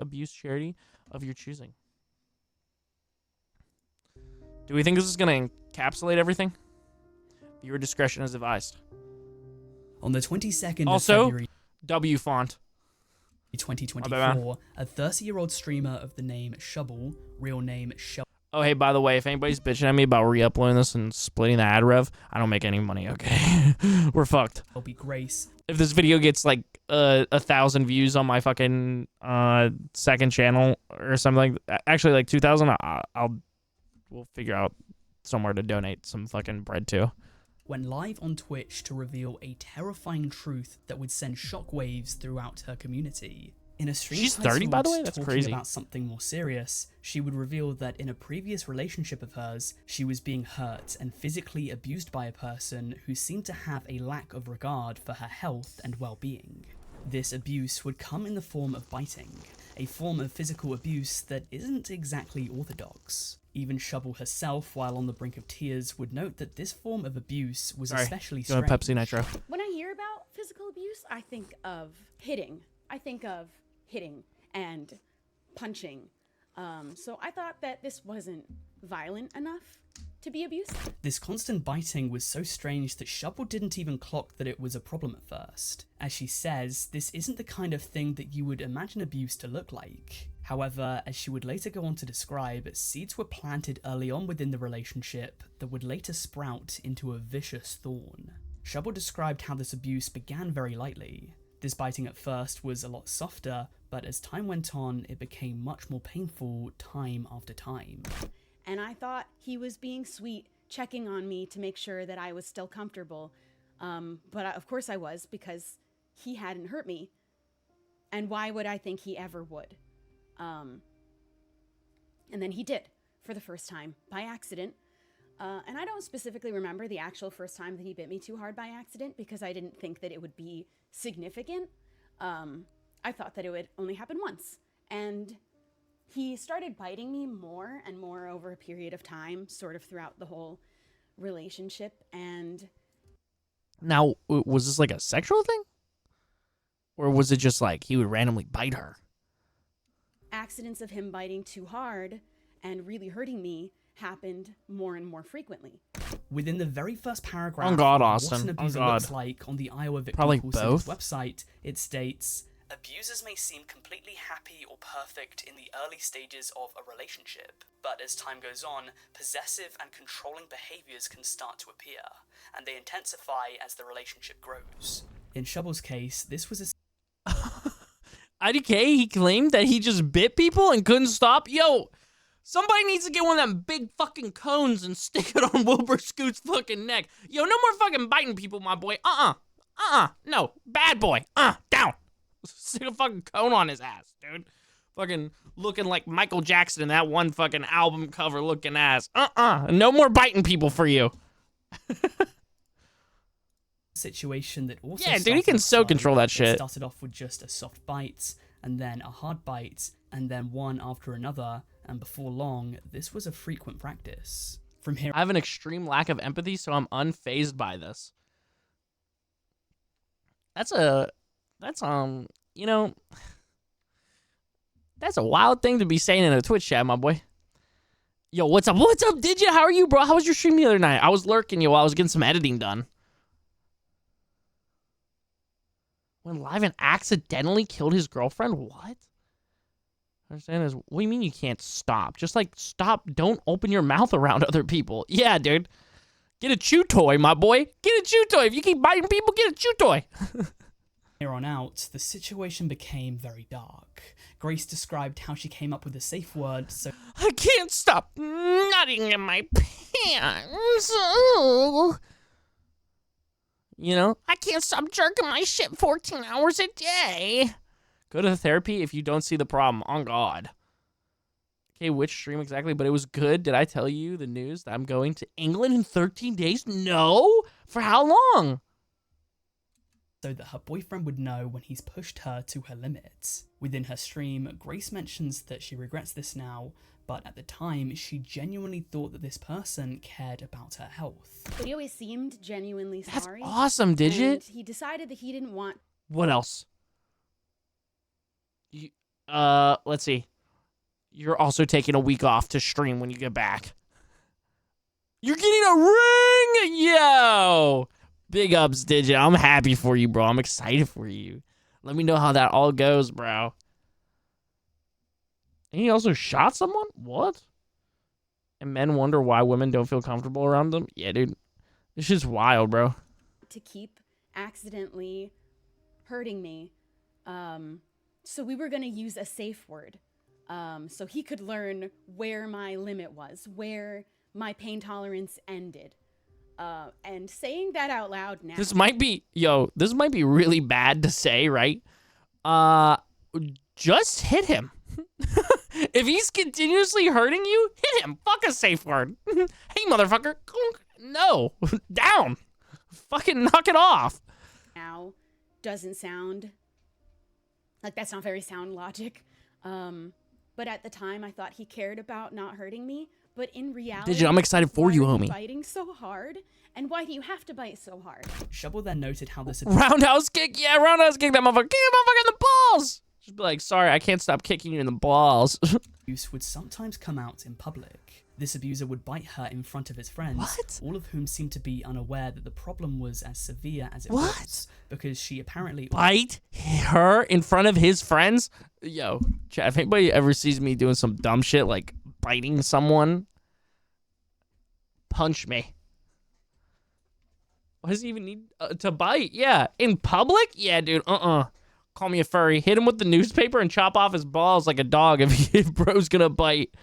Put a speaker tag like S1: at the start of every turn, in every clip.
S1: abuse charity of your choosing. Do we think this is going to encapsulate everything? Viewer discretion is advised.
S2: On the 22nd
S1: Also,
S2: of February
S1: W font.
S2: 2024, a 30-year-old streamer of the name Shubble, real name Shubble.
S1: Oh, hey, by the way, if anybody's bitching at me about re-uploading this and splitting the ad rev, I don't make any money, okay? We're fucked.
S2: Grace.
S1: If this video gets like 1,000 views on my fucking second channel or something, actually like 2,000, we'll figure out somewhere to donate some fucking bread to.
S2: Went live on Twitch to reveal a terrifying truth that would send shockwaves throughout her community. In a stream
S1: She's 30, by the way? That's
S2: talking
S1: crazy.
S2: about something more serious, she would reveal that in a previous relationship of hers, she was being hurt and physically abused by a person who seemed to have a lack of regard for her health and well-being. This abuse would come in the form of biting, a form of physical abuse that isn't exactly orthodox. Even Shubble herself, while on the brink of tears, would note that this form of abuse was especially strange.
S1: Pepsi Nitro.
S3: When I hear about physical abuse, I think of hitting. I think of hitting and punching. So I thought that this wasn't violent enough to be abusive.
S2: This constant biting was so strange that Shubble didn't even clock that it was a problem at first. As she says, this isn't the kind of thing that you would imagine abuse to look like. However, as she would later go on to describe, seeds were planted early on within the relationship that would later sprout into a vicious thorn. Shubble described how this abuse began very lightly. This biting at first was a lot softer, but as time went on, it became much more painful time after time.
S3: And I thought he was being sweet, checking on me to make sure that I was still comfortable. Of course I was, because he hadn't hurt me. And why would I think he ever would? And then he did, for the first time, by accident. And I don't specifically remember the actual first time that he bit me too hard by accident, because I didn't think that it would be significant. I thought that it would only happen once. And he started biting me more and more over a period of time, sort of throughout the whole relationship. And
S1: now, was this like a sexual thing? Or was it just like he would randomly bite her?
S3: Accidents of him biting too hard and really hurting me happened more and more frequently.
S2: Within the very first paragraph
S1: on God,
S2: of
S1: Austin.
S2: what an abuser looks like on the Iowa Victim
S1: Probably
S2: Call Center's
S1: both.
S2: website, it states, abusers may seem completely happy or perfect in the early stages of a relationship, but as time goes on, possessive and controlling behaviors can start to appear, and they intensify as the relationship grows. In Shubble's case, this was a
S1: IDK, he claimed that he just bit people and couldn't stop. Yo, somebody needs to get one of them big fucking cones and stick it on Wilbur Scoot's fucking neck. Yo, no more fucking biting people, my boy. No, bad boy. Down. Stick a fucking cone on his ass, dude. Fucking looking like Michael Jackson in that one fucking album cover looking ass. No more biting people for you.
S2: situation that also
S1: yeah, dude, he can so control that shit.
S2: It started off with just a soft bite, and then a hard bite, and then one after another, and before long, this was a frequent practice. From here,
S1: I have an extreme lack of empathy, so I'm unfazed by this. That's a wild thing to be saying in a Twitch chat, my boy. Yo, what's up? What's up, Digit? How are you, bro? How was your stream the other night? I was lurking you while I was getting some editing done. Went live and accidentally killed his girlfriend? What? I understand this. What do you mean you can't stop? Just like stop. Don't open your mouth around other people. Yeah, dude. Get a chew toy, my boy. Get a chew toy. If you keep biting people, get a chew toy.
S2: here on out, the situation became very dark. Grace described how she came up with a safe word, so
S1: I can't stop nutting in my pants. Ooh. You know, I can't stop jerking my shit 14 hours a day. Go to therapy if you don't see the problem. On God. Okay, which stream exactly? But it was good. Did I tell you the news that I'm going to England in 13 days? No. For how long?
S2: so that her boyfriend would know when he's pushed her to her limits. Within her stream, Grace mentions that she regrets this now, but at the time, she genuinely thought that this person cared about her health.
S3: But he always seemed genuinely
S1: That's
S3: sorry.
S1: awesome, Digit.
S3: And he decided that he didn't want...
S1: What else? Let's see. You're also taking a week off to stream when you get back. You're getting a ring? Yo! Big ups, Digit. I'm happy for you, bro. I'm excited for you. Let me know how that all goes, bro. And he also shot someone? What? And men wonder why women don't feel comfortable around them? Yeah, dude. This shit's wild, bro.
S3: To keep accidentally hurting me. So we were going to use a safe word. So he could learn where my limit was, where my pain tolerance ended. And saying that out loud now.
S1: This might be really bad to say, right? Just hit him. If he's continuously hurting you, hit him. Fuck a safe word. Hey, motherfucker. No. Down. Fucking knock it off.
S3: Now doesn't sound like that's not very sound logic. But at the time, I thought he cared about not hurting me. But in reality,
S1: Digit, I'm excited for you,
S3: why are
S1: homie.
S3: Biting so hard, and why do you have to bite so hard?
S2: Shovel then noted how this
S1: Roundhouse kick? Yeah, roundhouse kick that motherfucker. Kick that motherfucker in the balls. Just be like, sorry, I can't stop kicking you in the balls.
S2: abuse would sometimes come out in public. This abuser would bite her in front of his friends, all of whom seemed to be unaware that the problem was as severe as it was, because she apparently
S1: bite her in front of his friends? Yo, chat, if anybody ever sees me doing some dumb shit like biting someone, punch me. Why does he even need to bite? Yeah, in public? Yeah, dude, Call me a furry. Hit him with the newspaper and chop off his balls like a dog if bro's gonna bite.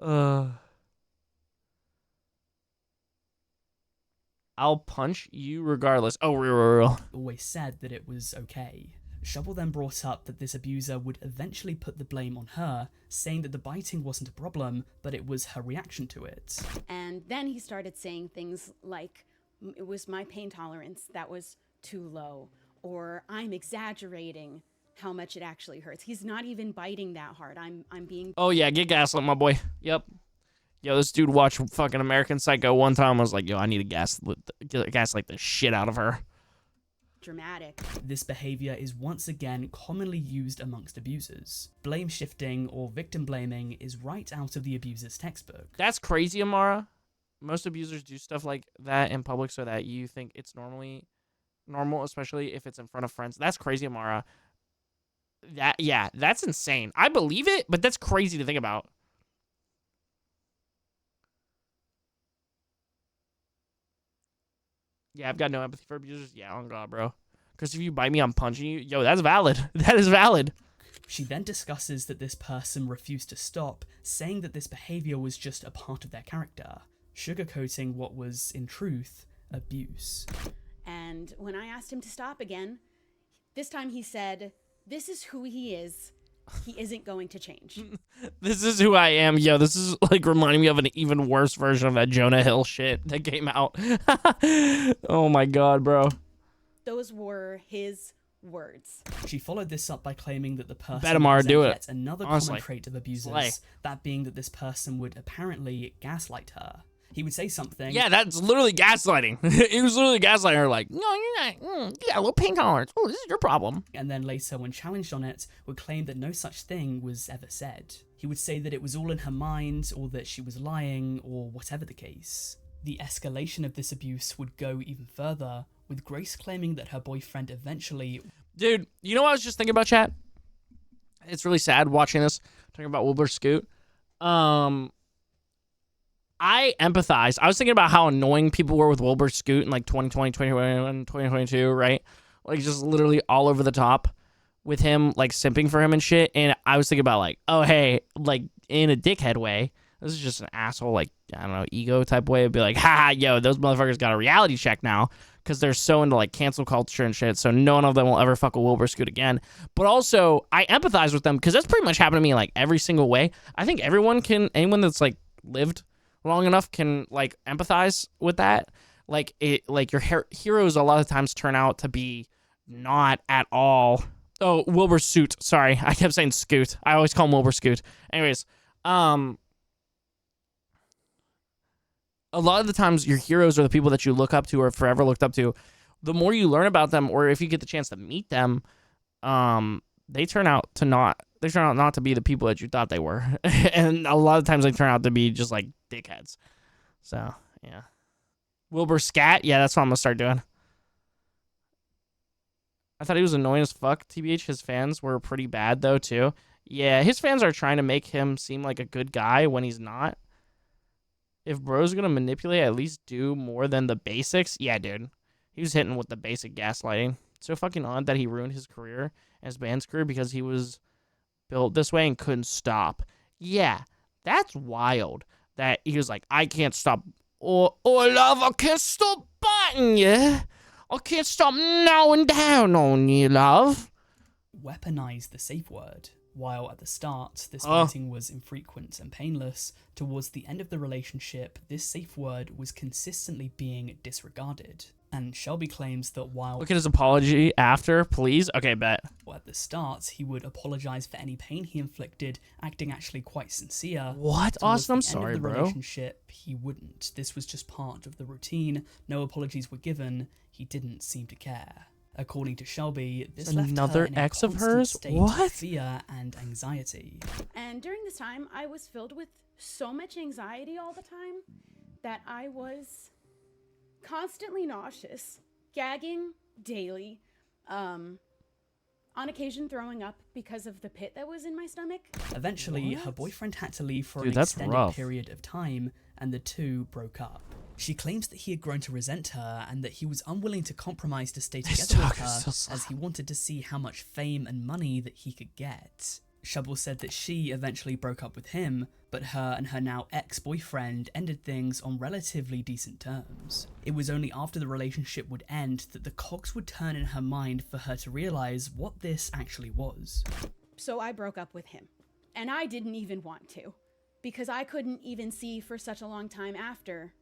S1: I'll punch you regardless. Oh, real.
S2: Always said that it was okay. Shovel then brought up that this abuser would eventually put the blame on her, saying that the biting wasn't a problem, but it was her reaction to it.
S3: And then he started saying things like, it was my pain tolerance that was too low, or I'm exaggerating how much it actually hurts. He's not even biting that hard. I'm being...
S1: Oh, yeah, get gaslit, my boy. Yep. Yo, this dude watched fucking American Psycho one time. I was like, yo, I need to gaslight the shit out of her.
S3: Dramatic.
S2: This behavior is once again commonly used amongst abusers. Blame shifting or victim blaming is right out of the abuser's textbook.
S1: That's crazy, Amara. Most abusers do stuff like that in public so that you think it's normal, especially if it's in front of friends. That's crazy, Amara. That's insane. I believe it, but that's crazy to think about. Yeah, I've got no empathy for abusers. Yeah, oh god, bro. Because if you bite me, I'm punching you. Yo, that's valid. That is valid.
S2: She then discusses that this person refused to stop, saying that this behavior was just a part of their character, sugarcoating what was, in truth, abuse.
S3: And when I asked him to stop again, this time he said, this is who he is. He isn't going to change.
S1: This is who I am. Yo, this is like reminding me of an even worse version of that Jonah Hill shit that came out. Oh my god, bro.
S3: Those were his words.
S2: She followed this up by claiming that the person
S1: yet
S2: another
S1: honestly.
S2: Common trait of abusers, that being that this person would apparently gaslight her. He would say something.
S1: Yeah, that's literally gaslighting. He was literally gaslighting her like, no, you're not. You got a little pain tolerance. Oh, this is your problem.
S2: And then later, when challenged on it, would claim that no such thing was ever said. He would say that it was all in her mind, or that she was lying, or whatever the case. The escalation of this abuse would go even further, with Grace claiming that her boyfriend eventually...
S1: Dude, you know what I was just thinking about, chat? It's really sad watching this, talking about Wilbur Scoot. I empathize. I was thinking about how annoying people were with Wilbur Scoot in like 2020, 2021, 2022, right? Like just literally all over the top with him, like simping for him and shit. And I was thinking about like, oh, hey, like in a dickhead way, this is just an asshole, like, I don't know, ego type way. It'd be like, ha, yo, those motherfuckers got a reality check now because they're so into like cancel culture and shit. So none of them will ever fuck a Wilbur Scoot again. But also I empathize with them because that's pretty much happened to me like every single way. I think anyone that's like lived long enough can like empathize with that. Like it, like your heroes a lot of times turn out to be not at all. Oh, Wilbur Soot. Sorry, I kept saying Scoot. I always call him Wilbur Scoot. Anyways, a lot of the times your heroes are the people that you look up to or forever looked up to. The more you learn about them, or if you get the chance to meet them, they turn out to not they turn out not to be the people that you thought they were. And a lot of times they turn out to be just like dickheads. So, yeah. Wilbur scat? Yeah, that's what I'm going to start doing. I thought he was annoying as fuck. TBH, his fans were pretty bad, though, too. Yeah, his fans are trying to make him seem like a good guy when he's not. If bro's going to manipulate, at least do more than the basics. Yeah, dude. He was hitting with the basic gaslighting. So fucking odd that he ruined his career and his band's career because he was built this way and couldn't stop. Yeah, that's wild. That he was like, I can't stop. Oh, love, I can't stop biting you. I can't stop gnawing down on you, love.
S2: Weaponize the safe word. While at the start, this biting was infrequent and painless, towards the end of the relationship, this safe word was consistently being disregarded. And Shelby claims that while...
S1: Look at his apology after, please. Okay, bet.
S2: At the start, he would apologize for any pain he inflicted, acting actually quite sincere.
S1: What? Austin, I'm sorry, bro.
S2: Relationship, he wouldn't. This was just part of the routine. No apologies were given. He didn't seem to care. According to Shelby, this left
S1: another
S2: her in
S1: ex
S2: a
S1: of
S2: constant
S1: hers.
S2: state
S1: What?
S2: of fear and anxiety.
S3: And during this time, I was filled with so much anxiety all the time that I was constantly nauseous, gagging daily, on occasion throwing up because of the pit that was in my stomach.
S2: Eventually, her boyfriend had to leave for
S1: Dude,
S2: an
S1: that's
S2: extended
S1: rough.
S2: period of time, and the two broke up. She claims that he had grown to resent her and that he was unwilling to compromise to stay
S1: This
S2: together with
S1: talk is
S2: her
S1: so
S2: as he wanted to see how much fame and money that he could get. Shubble said that she eventually broke up with him, but her and her now ex-boyfriend ended things on relatively decent terms. It was only after the relationship would end that the cogs would turn in her mind for her to realize what this actually was.
S3: So I broke up with him, and I didn't even want to, because I couldn't even see for such a long time after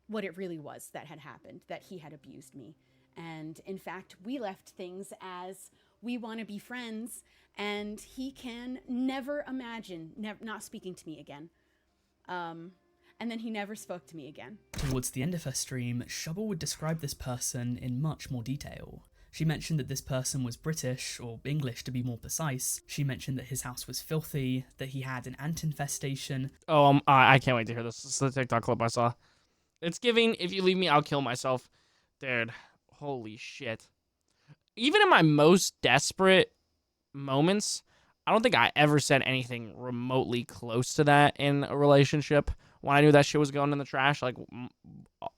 S3: what it really was that had happened, that he had abused me. And in fact, we left things as we want to be friends, and he can never imagine not speaking to me again. And then he never spoke to me again.
S2: Towards the end of her stream, Shubble would describe this person in much more detail. She mentioned that this person was British, or English to be more precise. She mentioned that his house was filthy, that he had an ant infestation.
S1: Oh, I can't wait to hear this. This is the TikTok clip I saw. It's giving, if you leave me, I'll kill myself. Dude, holy shit. Even in my most desperate moments, I don't think I ever said anything remotely close to that in a relationship. When I knew that shit was going in the trash, like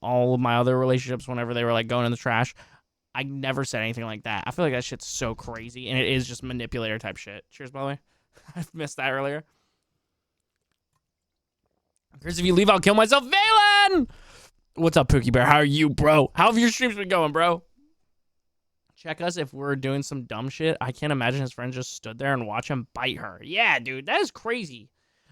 S1: all of my other relationships, whenever they were like going in the trash, I never said anything like that. I feel like that shit's so crazy, and it is just manipulator type shit. Cheers, by the way. I missed that earlier. Chris, if you leave, I'll kill myself. Valen! What's up, Pookie Bear? How are you, bro? How have your streams been going, bro? Check us if we're doing some dumb shit. I can't imagine his friend just stood there and watch him bite her. Yeah, dude, that is crazy.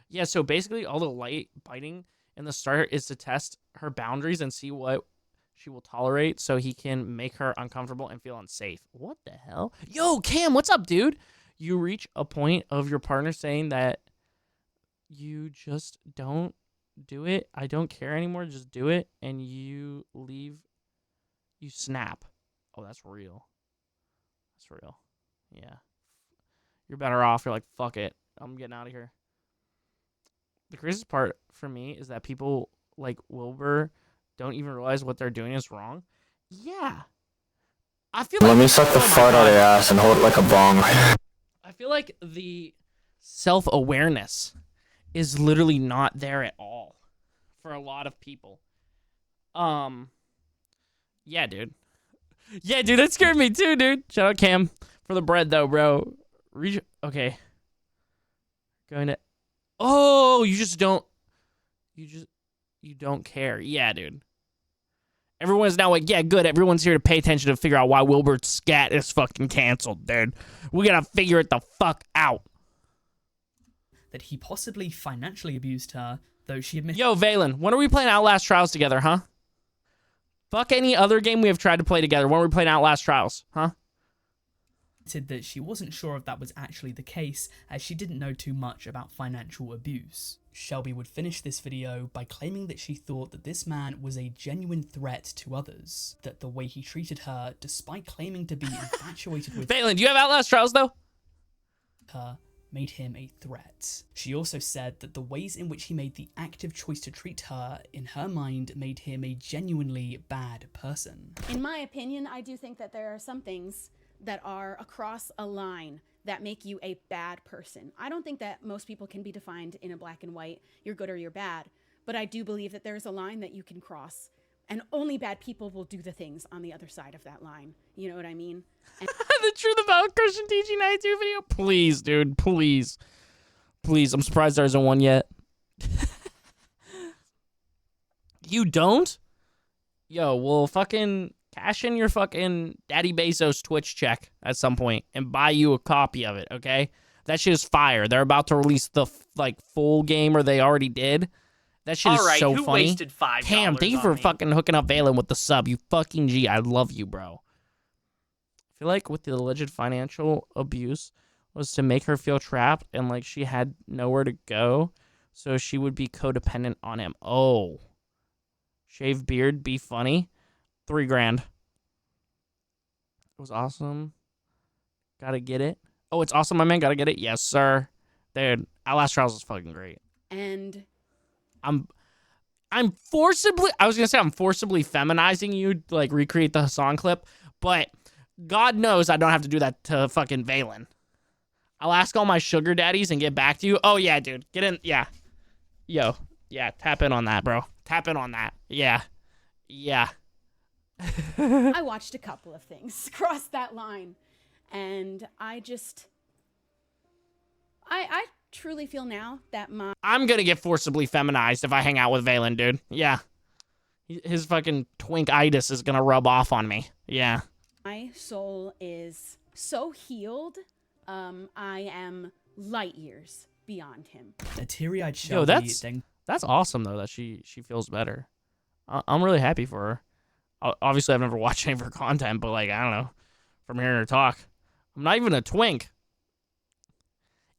S1: Yeah, so basically all the light biting in the start is to test her boundaries and see what she will tolerate so he can make her uncomfortable and feel unsafe. What the hell? Yo, Cam, what's up, dude? You reach a point of your partner saying that you just don't do it. I don't care anymore. Just do it. And you leave. You snap. Oh, that's real. That's real. Yeah. You're better off. You're like, fuck it. I'm getting out of here. The craziest part for me is that people like Wilbur don't even realize what they're doing is wrong. Yeah. I feel like...
S4: Let me suck the fart out of your ass and hold it like a bong.
S1: I feel like the self-awareness is literally not there at all for a lot of people. Yeah, dude. Yeah, dude, that scared me too, dude. Shout out Cam for the bread, though, bro. Okay. Going to... Oh, you just don't... You don't care. Yeah, dude. Everyone's now like, yeah, good. Everyone's here to pay attention to figure out why Wilbur's scat is fucking canceled, dude. We gotta figure it the fuck out.
S2: That he possibly financially abused her, though she admitted...
S1: Yo, Valen, when are we playing Outlast Trials together, huh? Fuck any other game we have tried to play together. When are we playing Outlast Trials, huh?
S2: that she wasn't sure if that was actually the case, as she didn't know too much about financial abuse. Shelby would finish this video by claiming that she thought that this man was a genuine threat to others, that the way he treated her, despite claiming to be infatuated with...
S1: Valen, do you have Outlast Trials, though?
S2: her made him a threat. She also said that the ways in which he made the active choice to treat her, in her mind, made him a genuinely bad person.
S3: In my opinion, I do think that there are some things that are across a line that make you a bad person. I don't think that most people can be defined in a black and white, you're good or you're bad, but I do believe that there's a line that you can cross, and only bad people will do the things on the other side of that line. You know what I mean?
S1: The truth about Christian teaching 92 video? Please, dude, please. Please, I'm surprised there isn't one yet. You don't? Yo, we'll fucking cash in your fucking Daddy Bezos Twitch check at some point and buy you a copy of it, okay? That shit is fire. They're about to release the, full game, or they already did. That shit is so
S5: who
S1: funny.
S5: wasted $5
S1: Cam, thank you
S5: on
S1: for
S5: me?
S1: fucking hooking up Valen with the sub. You fucking G. I love you, bro. I feel like with the alleged financial abuse was to make her feel trapped and like she had nowhere to go, so she would be codependent on him. Oh. Shave beard, be funny. $3,000. It was awesome. Gotta get it. Oh, it's awesome, my man. Gotta get it. Yes, sir. Dude, Outlast Trials is fucking great.
S3: And
S1: I'm forcibly, I was gonna say I'm forcibly feminizing you, like recreate the Hassan clip, but God knows I don't have to do that to fucking Valen. I'll ask all my sugar daddies and get back to you. Oh yeah, dude, get in, yeah. Yo, yeah, tap in on that, bro. Tap in on that. Yeah. Yeah.
S3: I watched a couple of things cross that line, and I truly feel now that
S1: I'm gonna get forcibly feminized if I hang out with Valen, dude. Yeah. His fucking twink-itis is gonna rub off on me. Yeah.
S3: my soul is so healed. I am light years beyond him.
S2: A teary-eyed
S1: Yo,
S2: Shelby then
S1: that's awesome though that she feels better. I'm really happy for her. Obviously, I've never watched any of her content, but like I don't know, from hearing her talk, I'm not even a twink.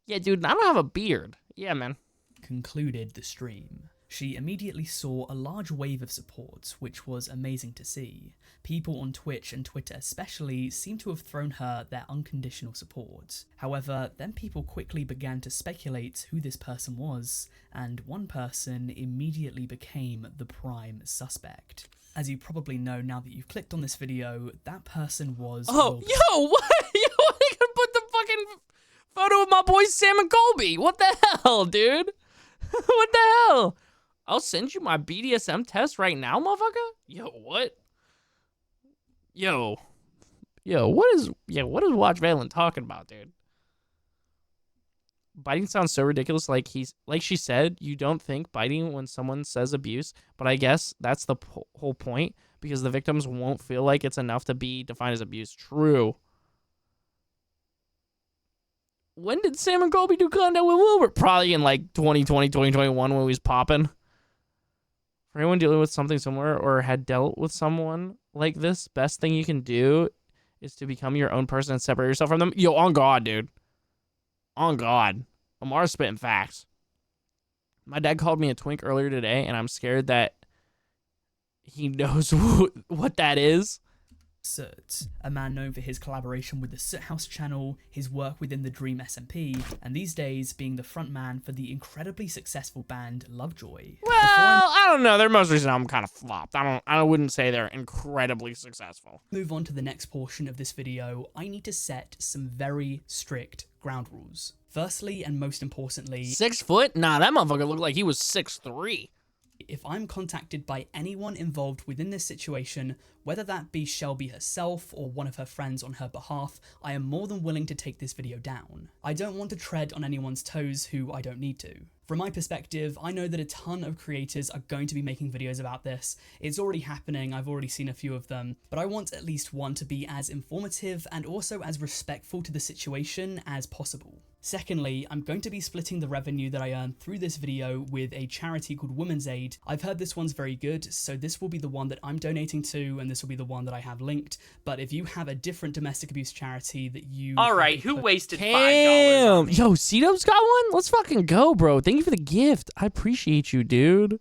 S1: Yeah, dude, I don't have a beard. Yeah, man.
S2: concluded the stream. She immediately saw a large wave of support, which was amazing to see. People on Twitch and Twitter especially seemed to have thrown her their unconditional support. However, then people quickly began to speculate who this person was, and one person immediately became the prime suspect. As you probably know now that you've clicked on this video, that person was
S1: Oh,
S2: Wilbur.
S1: yo, what? Yo, they gonna put the fucking photo of my boy Sam and Colby. What the hell, dude? What the hell? I'll send you my BDSM test right now, motherfucker. Yo, what? Yo, what is Watch Valen talking about, dude? Biting sounds so ridiculous. Like she said, you don't think biting when someone says abuse, but I guess that's the whole point, because the victims won't feel like it's enough to be defined as abuse. True. When did Sam and Colby do content with Wilbur? Probably in like 2020, 2021 when he was popping. For anyone dealing with something similar or had dealt with someone like this, best thing you can do is to become your own person and separate yourself from them. Yo, on God, dude. On God. Amar's spitting facts. My dad called me a twink earlier today, and I'm scared that he knows what that is.
S2: Soot, a man known for his collaboration with the Soot House channel, his work within the Dream SMP, and these days being the frontman for the incredibly successful band Lovejoy.
S1: Well, I don't know. Their most recent album kind of flopped. I wouldn't say they're incredibly successful.
S2: Move on to the next portion of this video, I need to set some very strict ground rules. Firstly, and most importantly,
S1: 6 foot? Nah, that motherfucker looked like he was 6'3".
S2: if I'm contacted by anyone involved within this situation, whether that be Shelby herself or one of her friends on her behalf, I am more than willing to take this video down. I don't want to tread on anyone's toes who I don't need to. From my perspective, I know that a ton of creators are going to be making videos about this. It's already happening, I've already seen a few of them, but I want at least one to be as informative and also as respectful to the situation as possible. Secondly, I'm going to be splitting the revenue that I earn through this video with a charity called Women's Aid. I've heard this one's very good, so this will be the one that I'm donating to, and this will be the one that I have linked. But if you have a different domestic abuse charity that you...
S5: Alright, who wasted $5 on
S1: Damn.
S5: me?
S1: Yo, Cito's got one? Let's fucking go, bro. Thank you for the gift. I appreciate you, dude.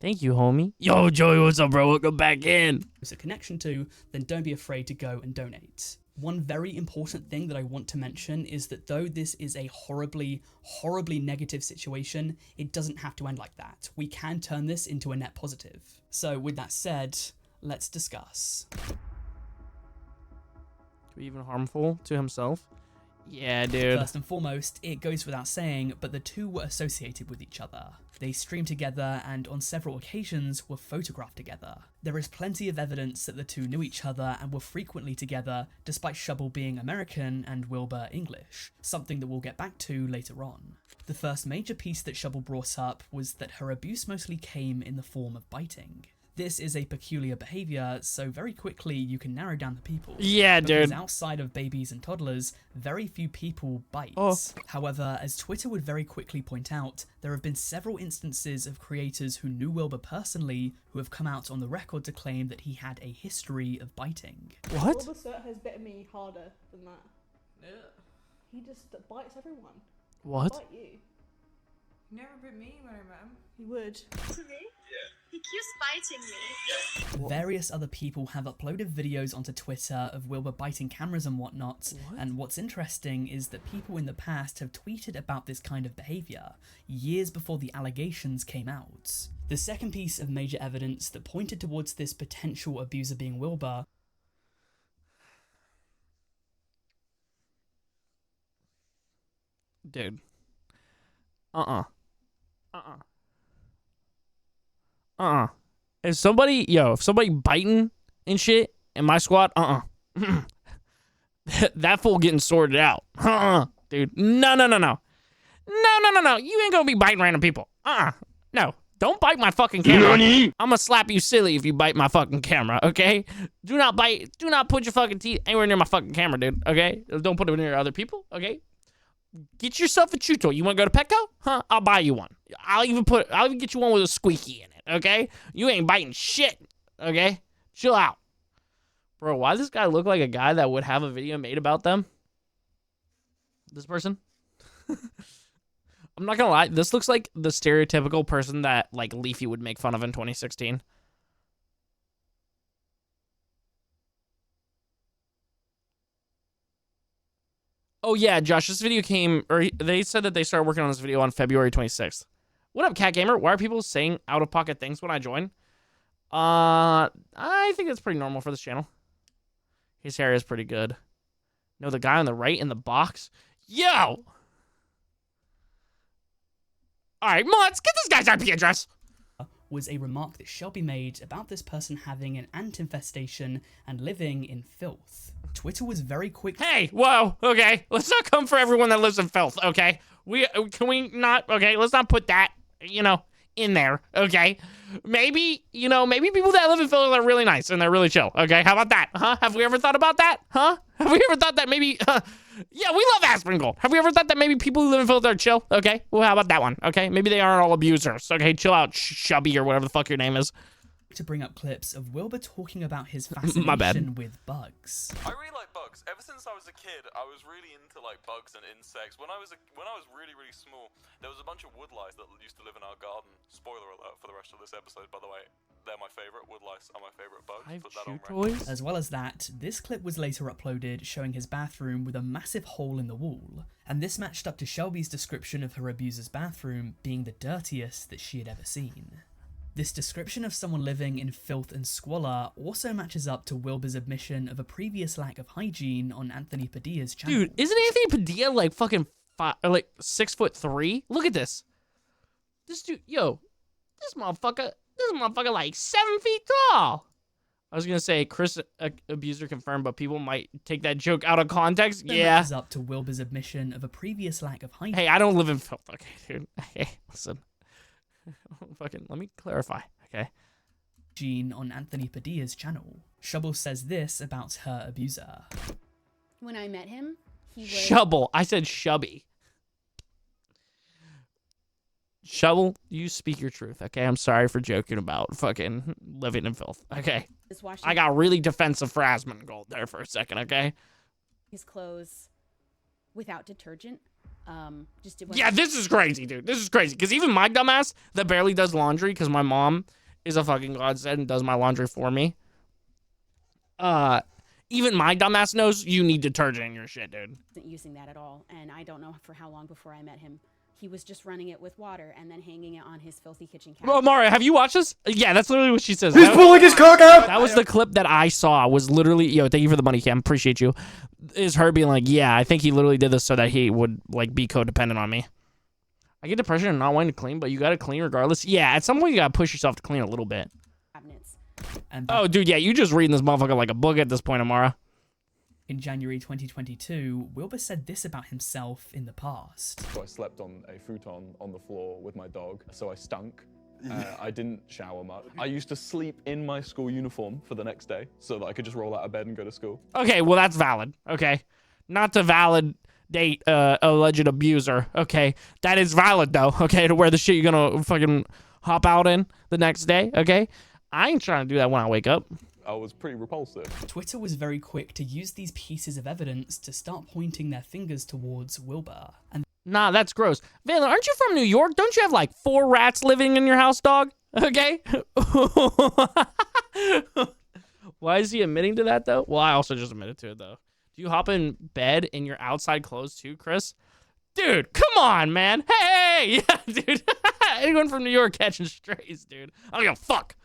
S1: Thank you, homie. Yo, Joey, what's up, bro? Welcome back in.
S2: ...a connection to, then don't be afraid to go and donate. One very important thing that I want to mention is that though this is a horribly, horribly negative situation, it doesn't have to end like that. We can turn this into a net positive. So with that said, let's discuss.
S1: Even harmful to himself? Yeah, dude.
S2: First and foremost, it goes without saying, but the two were associated with each other. They streamed together and on several occasions were photographed together. There is plenty of evidence that the two knew each other and were frequently together, despite Shubble being American and Wilbur English, something that we'll get back to later on. The first major piece that Shubble brought up was that her abuse mostly came in the form of biting. This is a peculiar behavior, so very quickly you can narrow down the people.
S1: Yeah, dude.
S2: Because outside of babies and toddlers, very few people bite.
S1: Oh.
S2: However, as Twitter would very quickly point out, there have been several instances of creators who knew Wilbur personally who have come out on the record to claim that he had a history of biting.
S1: What?
S5: Wilbur Soot has bitten me harder than that.
S6: Yeah.
S5: He just bites everyone.
S1: What?
S5: Bite you.
S6: He never bit me when I met him.
S5: He would.
S7: To me? He keeps biting me.
S2: Various other people have uploaded videos onto Twitter of Wilbur biting cameras and whatnot, and what's interesting is that people in the past have tweeted about this kind of behaviour, years before the allegations came out. The second piece of major evidence that pointed towards this potential abuser being Wilbur
S1: Dude. If somebody biting and shit in my squad, that fool getting sorted out. Dude. No. You ain't gonna be biting random people. No. Don't bite my fucking camera. I'm gonna slap you silly if you bite my fucking camera, okay? Do not bite. Do not put your fucking teeth anywhere near my fucking camera, dude, okay? Don't put it near other people, okay? Get yourself a chew toy. You want to go to Petco? Huh? I'll buy you one. I'll even get you one with a squeaky in it, okay? You ain't biting shit, okay? Chill out. Bro, why does this guy look like a guy that would have a video made about them? This person? I'm not gonna lie. This looks like the stereotypical person that, like, Leafy would make fun of in 2016. Oh, yeah, Josh, this video they said that they started working on this video on February 26th. What up, Cat Gamer? Why are people saying out-of-pocket things when I join? I think that's pretty normal for this channel. His hair is pretty good. No, the guy on the right in the box? Yo! Alright, Mods, get this guy's IP address!
S2: was a remark that Shelby made about this person having an ant infestation and living in filth. Twitter was very quick.
S1: Hey, whoa, okay, let's not come for everyone that lives in filth, okay? Can we not, okay, let's not put that, in there, okay? Maybe people that live in filth are really nice and they're really chill, okay? How about that, huh? Have we ever thought about that, huh? Have we ever thought that maybe, yeah, we love aspirin gold. Have we ever thought that maybe people who live in filth are chill, okay? Well, how about that one, okay? Maybe they aren't all abusers, okay? Chill out, Shubby, or whatever the fuck your name is.
S2: To bring up clips of Wilbur talking about his
S1: My bad.
S2: fascination with bugs.
S8: I really like bugs. Ever since I was a kid, I was really into like bugs and insects. When I was really small, there was a bunch of woodlice that used to live in our garden. Spoiler alert for the rest of this episode, by the way. They're my favorite. Woodlice are my favorite bugs. Put that on record.
S2: As well as that, this clip was later uploaded showing his bathroom with a massive hole in the wall. And this matched up to Shelby's description of her abuser's bathroom being the dirtiest that she had ever seen. This description of someone living in filth and squalor also matches up to Wilbur's admission of a previous lack of hygiene on Anthony Padilla's channel.
S1: Dude, isn't Anthony Padilla like fucking 6'3"? Look at this. This dude, this motherfucker like 7 feet tall. I was gonna say Chris abuser confirmed, but people might take that joke out of context.
S2: That
S1: yeah.
S2: matches up to Wilbur's admission of a previous lack of hygiene.
S1: Hey, I don't live in filth, okay, dude. Hey, listen. Fucking, let me clarify, okay?
S2: Hygiene on Anthony Padilla's channel. Shubble says this about her abuser.
S3: When I met him, he was...
S1: Shubble. I said Shubby. Shubble, you speak your truth, okay? I'm sorry for joking about fucking living in filth, okay? I got really defensive for Asmongold there for a second, okay?
S3: His clothes without detergent.
S1: Yeah, this is crazy, dude. This is crazy. Because even my dumbass that barely does laundry, because my mom is a fucking godsend and does my laundry for me. Even my dumbass knows you need detergent in your shit, dude.
S3: Wasn't using that at all, and I don't know for how long before I met him. He was just running it with water and then hanging it on his filthy kitchen counter.
S1: Oh, Mario, have you watched this? Yeah, that's literally what she says.
S4: He's pulling his cock out!
S1: That was the clip that I saw. Was literally, yo, thank you for the money, Cam. Appreciate you. Is her being like, yeah, I think he literally did this so that he would like be codependent on me. I get depression and not wanting to clean, but you gotta clean regardless. Yeah, at some point you gotta push yourself to clean a little bit.
S3: Cabinets.
S1: Oh, dude, yeah, you just reading this motherfucker like a book at this point, Amara.
S2: In January 2022, Wilbur said this about himself in the past.
S9: So I slept on a futon on the floor with my dog, so I stunk. I didn't shower much. I used to sleep in my school uniform for the next day so that I could just roll out of bed and go to school.
S1: Okay, well, that's valid. Okay. Not to validate alleged abuser. Okay. That is valid, though. Okay, to wear the shit you're gonna fucking hop out in the next day. Okay. I ain't trying to do that when I wake up.
S9: I was pretty repulsive.
S2: Twitter was very quick to use these pieces of evidence to start pointing their fingers towards Wilbur. And
S1: Nah, that's gross. Valen, aren't you from New York? Don't you have like 4 rats living in your house, dog? Okay. Why is he admitting to that, though? Well, I also just admitted to it, though. Do you hop in bed in your outside clothes, too, Chris? Dude, come on, man. Hey! Yeah, dude. Anyone from New York catching strays, dude. I don't give a fuck.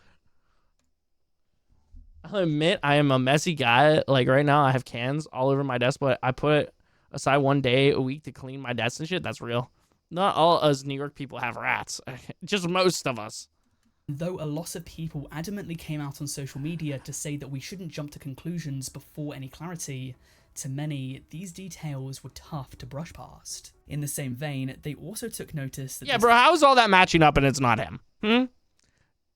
S1: I'll admit I am a messy guy. Like, right now, I have cans all over my desk, but I put aside 1 day a week to clean my desk and shit. That's real. Not all us New York people have rats. Just most of us.
S2: though a lot of people adamantly came out on social media to say that we shouldn't jump to conclusions before any clarity, to many, these details were tough to brush past. In the same vein, they also took notice that—
S1: Yeah, bro, how's all that matching up and it's not him?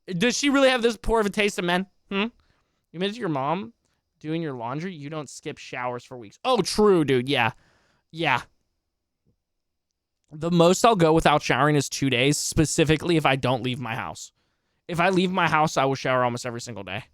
S1: Does she really have this poor of a taste of men? You admit to your mom doing your laundry, you don't skip showers for weeks. Oh, true, dude. Yeah. Yeah. The most I'll go without showering is 2 days, specifically if I don't leave my house. If I leave my house, I will shower almost every single day.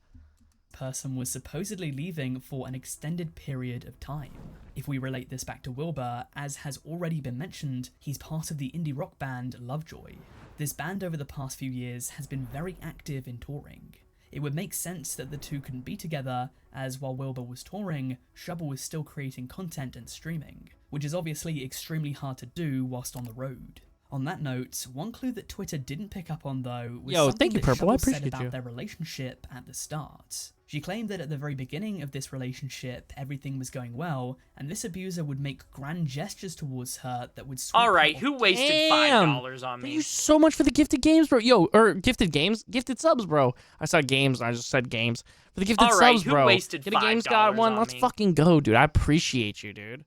S2: Person was supposedly leaving for an extended period of time. If we relate this back to Wilbur, as has already been mentioned, he's part of the indie rock band Lovejoy. This band over the past few years has been very active in touring. It would make sense that the two couldn't be together, as while Wilbur was touring, Shubble was still creating content and streaming, which is obviously extremely hard to do whilst on the road. On that note, one clue that Twitter didn't pick up on though was something
S1: thank you,
S2: that
S1: Purple. I
S2: Shubble said
S1: appreciate
S2: about
S1: you.
S2: their relationship at the start. She claimed that at the very beginning of this relationship, everything was going well, and this abuser would make grand gestures towards her that would sweep
S10: All right,
S2: her
S10: who wasted
S1: Damn.
S10: $5 on
S1: Thank
S10: me?
S1: you so much for the gifted games, bro. Yo, or gifted games? Gifted subs, bro. I said games, I just said games. For the gifted
S10: All right,
S1: subs,
S10: who
S1: bro.
S10: wasted
S1: Get a games
S10: $5
S1: got one.
S10: on
S1: Let's
S10: me?
S1: fucking go, dude. I appreciate you, dude.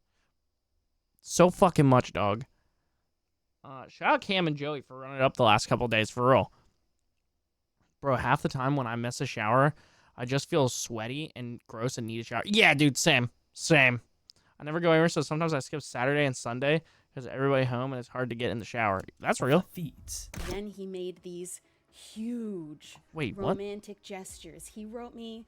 S1: So fucking much, dog. Shout out Cam and Joey for running it up the last couple days, for real. Bro, half the time when I miss a shower, I just feel sweaty and gross and need a shower. Yeah, dude, same. Same. I never go anywhere, so sometimes I skip Saturday and Sunday because everybody home and it's hard to get in the shower. That's real.
S2: feet.
S3: Then he made these huge
S1: Wait, what?
S3: romantic gestures. He wrote me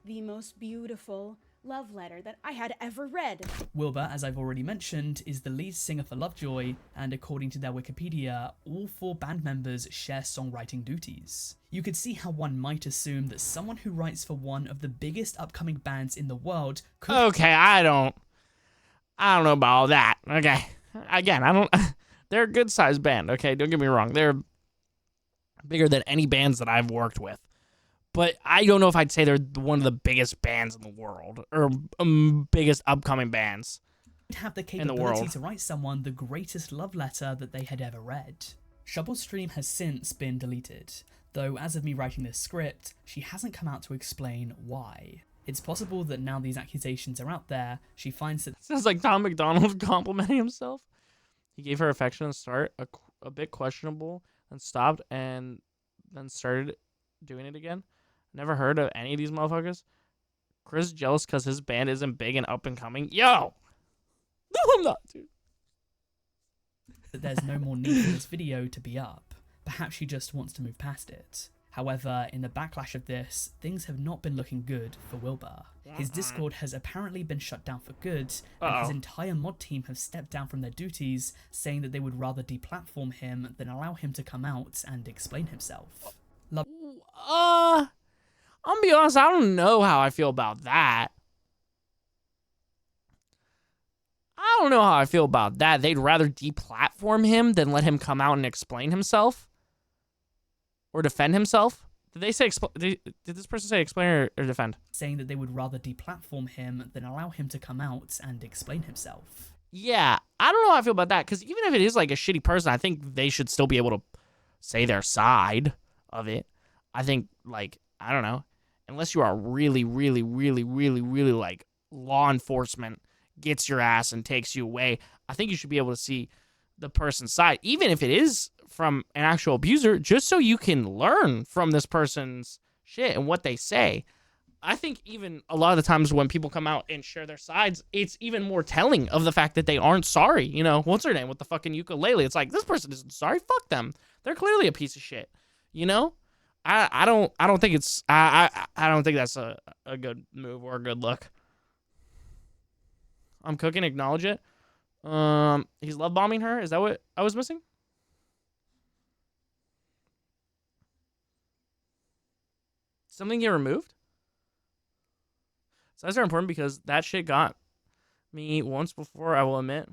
S3: the most beautiful love letter that I had ever read.
S2: Wilbur, as I've already mentioned, is the lead singer for Lovejoy, and according to their Wikipedia, all 4 band members share songwriting duties. You could see how one might assume that someone who writes for one of the biggest upcoming bands in the world could—
S1: Okay, I don't know about all that. Okay. Again, they're a good sized band, okay? Don't get me wrong. They're bigger than any bands that I've worked with. But I don't know if I'd say they're one of the biggest bands in the world or biggest upcoming bands.
S2: have the
S1: the
S2: capability
S1: world.
S2: to write someone the greatest love letter that they had ever read. Shubble's stream has since been deleted, though as of me writing this script, she hasn't come out to explain why. It's possible that now these accusations are out there, she finds that—
S1: Sounds like Tom McDonald complimenting himself. He gave her affection and start a bit questionable, and stopped, and then started doing it again. Never heard of any of these motherfuckers. Chris jealous because his band isn't big and up and coming. Yo! No, I'm not, dude.
S2: that there's no more need for this video to be up. Perhaps she just wants to move past it. However, in the backlash of this, things have not been looking good for Wilbur. His Discord has apparently been shut down for good, and his entire mod team have stepped down from their duties, saying that they would rather deplatform him than allow him to come out and explain himself.
S1: I'm gonna be honest, I don't know how I feel about that. I don't know how I feel about that. They'd rather deplatform him than let him come out and explain himself or defend himself. Did they say did this person say explain or defend?
S2: Saying that they would rather deplatform him than allow him to come out and explain himself.
S1: Yeah, I don't know how I feel about that, because even if it is like a shitty person, I think they should still be able to say their side of it. I think, like, I don't know, unless you are really, really, really, really, really, like, law enforcement gets your ass and takes you away, I think you should be able to see the person's side, even if it is from an actual abuser, just so you can learn from this person's shit and what they say. I think even a lot of the times when people come out and share their sides, it's even more telling of the fact that they aren't sorry. You know, what's her name with the fucking ukulele? It's like, this person isn't sorry. Fuck them. They're clearly a piece of shit. You know, I don't think it's I don't think that's a good move or a good look. I'm cooking. Acknowledge it. He's love bombing her. Is that what I was missing? Something get removed? Sides are important because that shit got me once before, I will admit.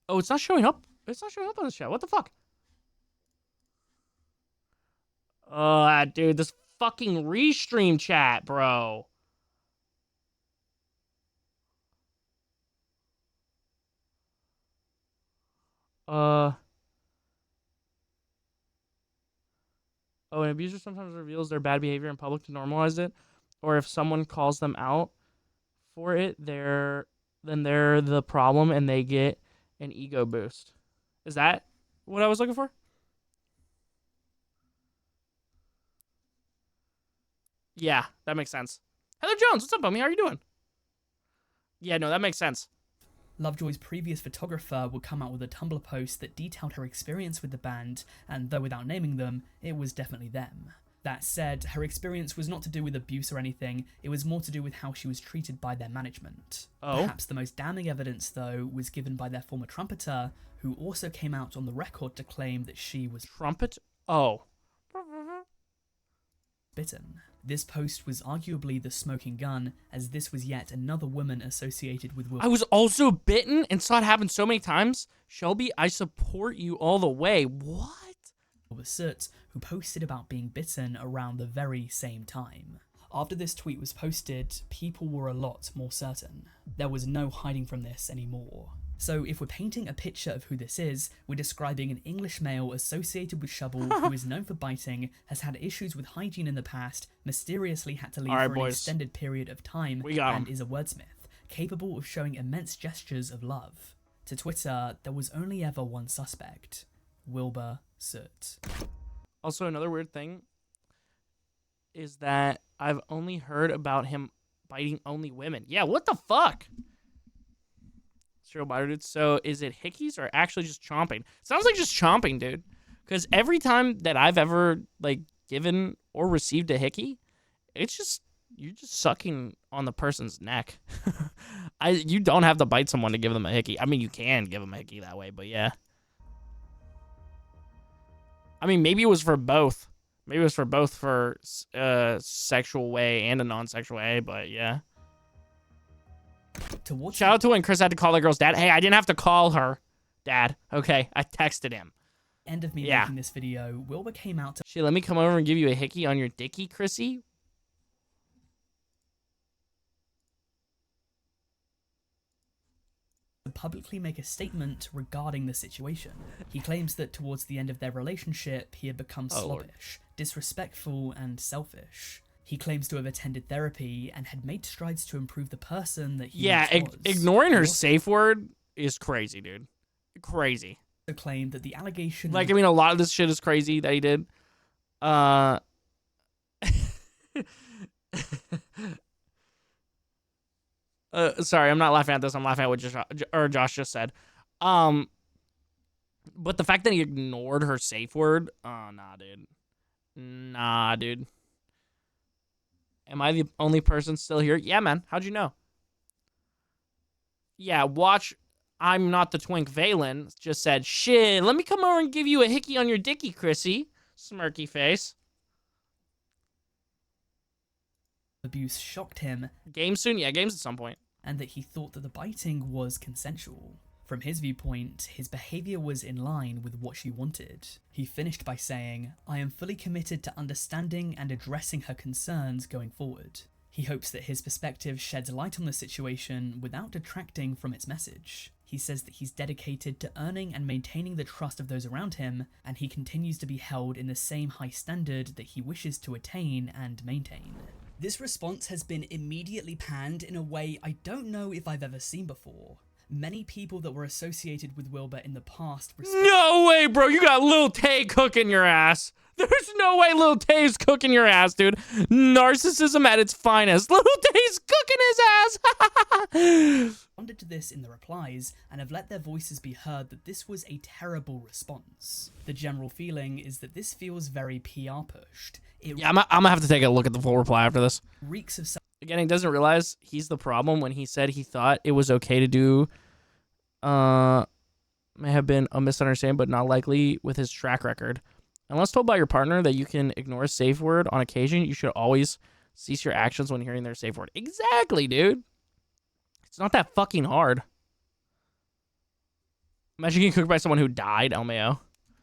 S1: Oh, it's not showing up. It's not showing up on this chat. What the fuck? Dude, this fucking restream chat, bro. Oh, an abuser sometimes reveals their bad behavior in public to normalize it, or if someone calls them out for it, then they're the problem and they get an ego boost. Is that what I was looking for? Yeah, that makes sense. Heather Jones, what's up, homie? How are you doing? Yeah, no, that makes sense.
S2: Lovejoy's previous photographer would come out with a Tumblr post that detailed her experience with the band, and though without naming them, it was definitely them. That said, her experience was not to do with abuse or anything, it was more to do with how she was treated by their management.
S1: Oh.
S2: Perhaps the most damning evidence, though, was given by their former trumpeter, who also came out on the record to claim that she was
S1: Trumpet? Oh.
S2: bitten. This post was arguably the smoking gun, as this was yet another woman associated with Wilbur.
S1: I was also bitten and saw it happen so many times. Shelby, I support you all the way. What?
S2: Soot, who posted about being bitten around the very same time. After this tweet was posted, people were a lot more certain. There was no hiding from this anymore. So if we're painting a picture of who this is, we're describing an English male associated with Shovel who is known for biting, has had issues with hygiene in the past, mysteriously had to leave for an extended period of time, and is a wordsmith, capable of showing immense gestures of love. To Twitter, there was only ever one suspect, Wilbur Soot.
S1: Also, another weird thing is that I've only heard about him biting only women. Yeah, what the fuck? Serial biter, dude. So is it hickeys or actually just chomping? Sounds like just chomping, dude. Because every time that I've ever like given or received a hickey, it's just you're just sucking on the person's neck. You don't have to bite someone to give them a hickey. I mean, you can give them a hickey that way, but yeah. I mean, maybe it was for both. Maybe it was for both for sexual way and a non-sexual way, but yeah. Shout out to when Chris had to call the girl's dad. Hey, I didn't have to call her dad. Okay, I texted him.
S2: End of me making this video, Wilbur came out to
S1: shit, let me come over and give you a hickey on your dicky, Chrissy.
S2: publicly make a statement regarding the situation. He claims that towards the end of their relationship, he had become slobbish, disrespectful, and selfish. He claims to have attended therapy and had made strides to improve the person that he was.
S1: Ignoring her safe word is crazy, dude. Crazy.
S2: He claimed that the allegation...
S1: Like, I mean, a lot of this shit is crazy that he did. Sorry, I'm not laughing at this. I'm laughing at what Josh just said. But the fact that he ignored her safe word, oh, nah, dude. Nah, dude. Am I the only person still here? Yeah, man. How'd you know? Yeah, watch. I'm not the twink Valen. Just said, shit, let me come over and give you a hickey on your dicky, Chrissy. Smirky face.
S2: abuse shocked him.
S1: Game soon? Yeah, games at some point.
S2: And that he thought that the biting was consensual. From his viewpoint, his behaviour was in line with what she wanted. He finished by saying, "I am fully committed to understanding and addressing her concerns going forward." He hopes that his perspective sheds light on the situation without detracting from its message. He says that he's dedicated to earning and maintaining the trust of those around him, and he continues to be held in the same high standard that he wishes to attain and maintain. This response has been immediately panned in a way I don't know if I've ever seen before. Many people that were associated with Wilbur in the past
S1: No way, bro. You got Lil Tay cooking your ass. There's no way Lil Tay's cooking your ass, dude. Narcissism at its finest. Lil Tay's cooking his ass.
S2: responded to this in the replies and have let their voices be heard that this was a terrible response. The general feeling is that this feels very PR pushed.
S1: Yeah, I'm gonna have to take a look at the full reply after this.
S2: Reeks of
S1: Again, he doesn't realize he's the problem when he said he thought it was okay to do, may have been a misunderstanding, but not likely with his track record. Unless told by your partner that you can ignore a safe word on occasion, you should always cease your actions when hearing their safe word. Exactly, dude. It's not that fucking hard. Imagine getting cooked by someone who died, LMAO.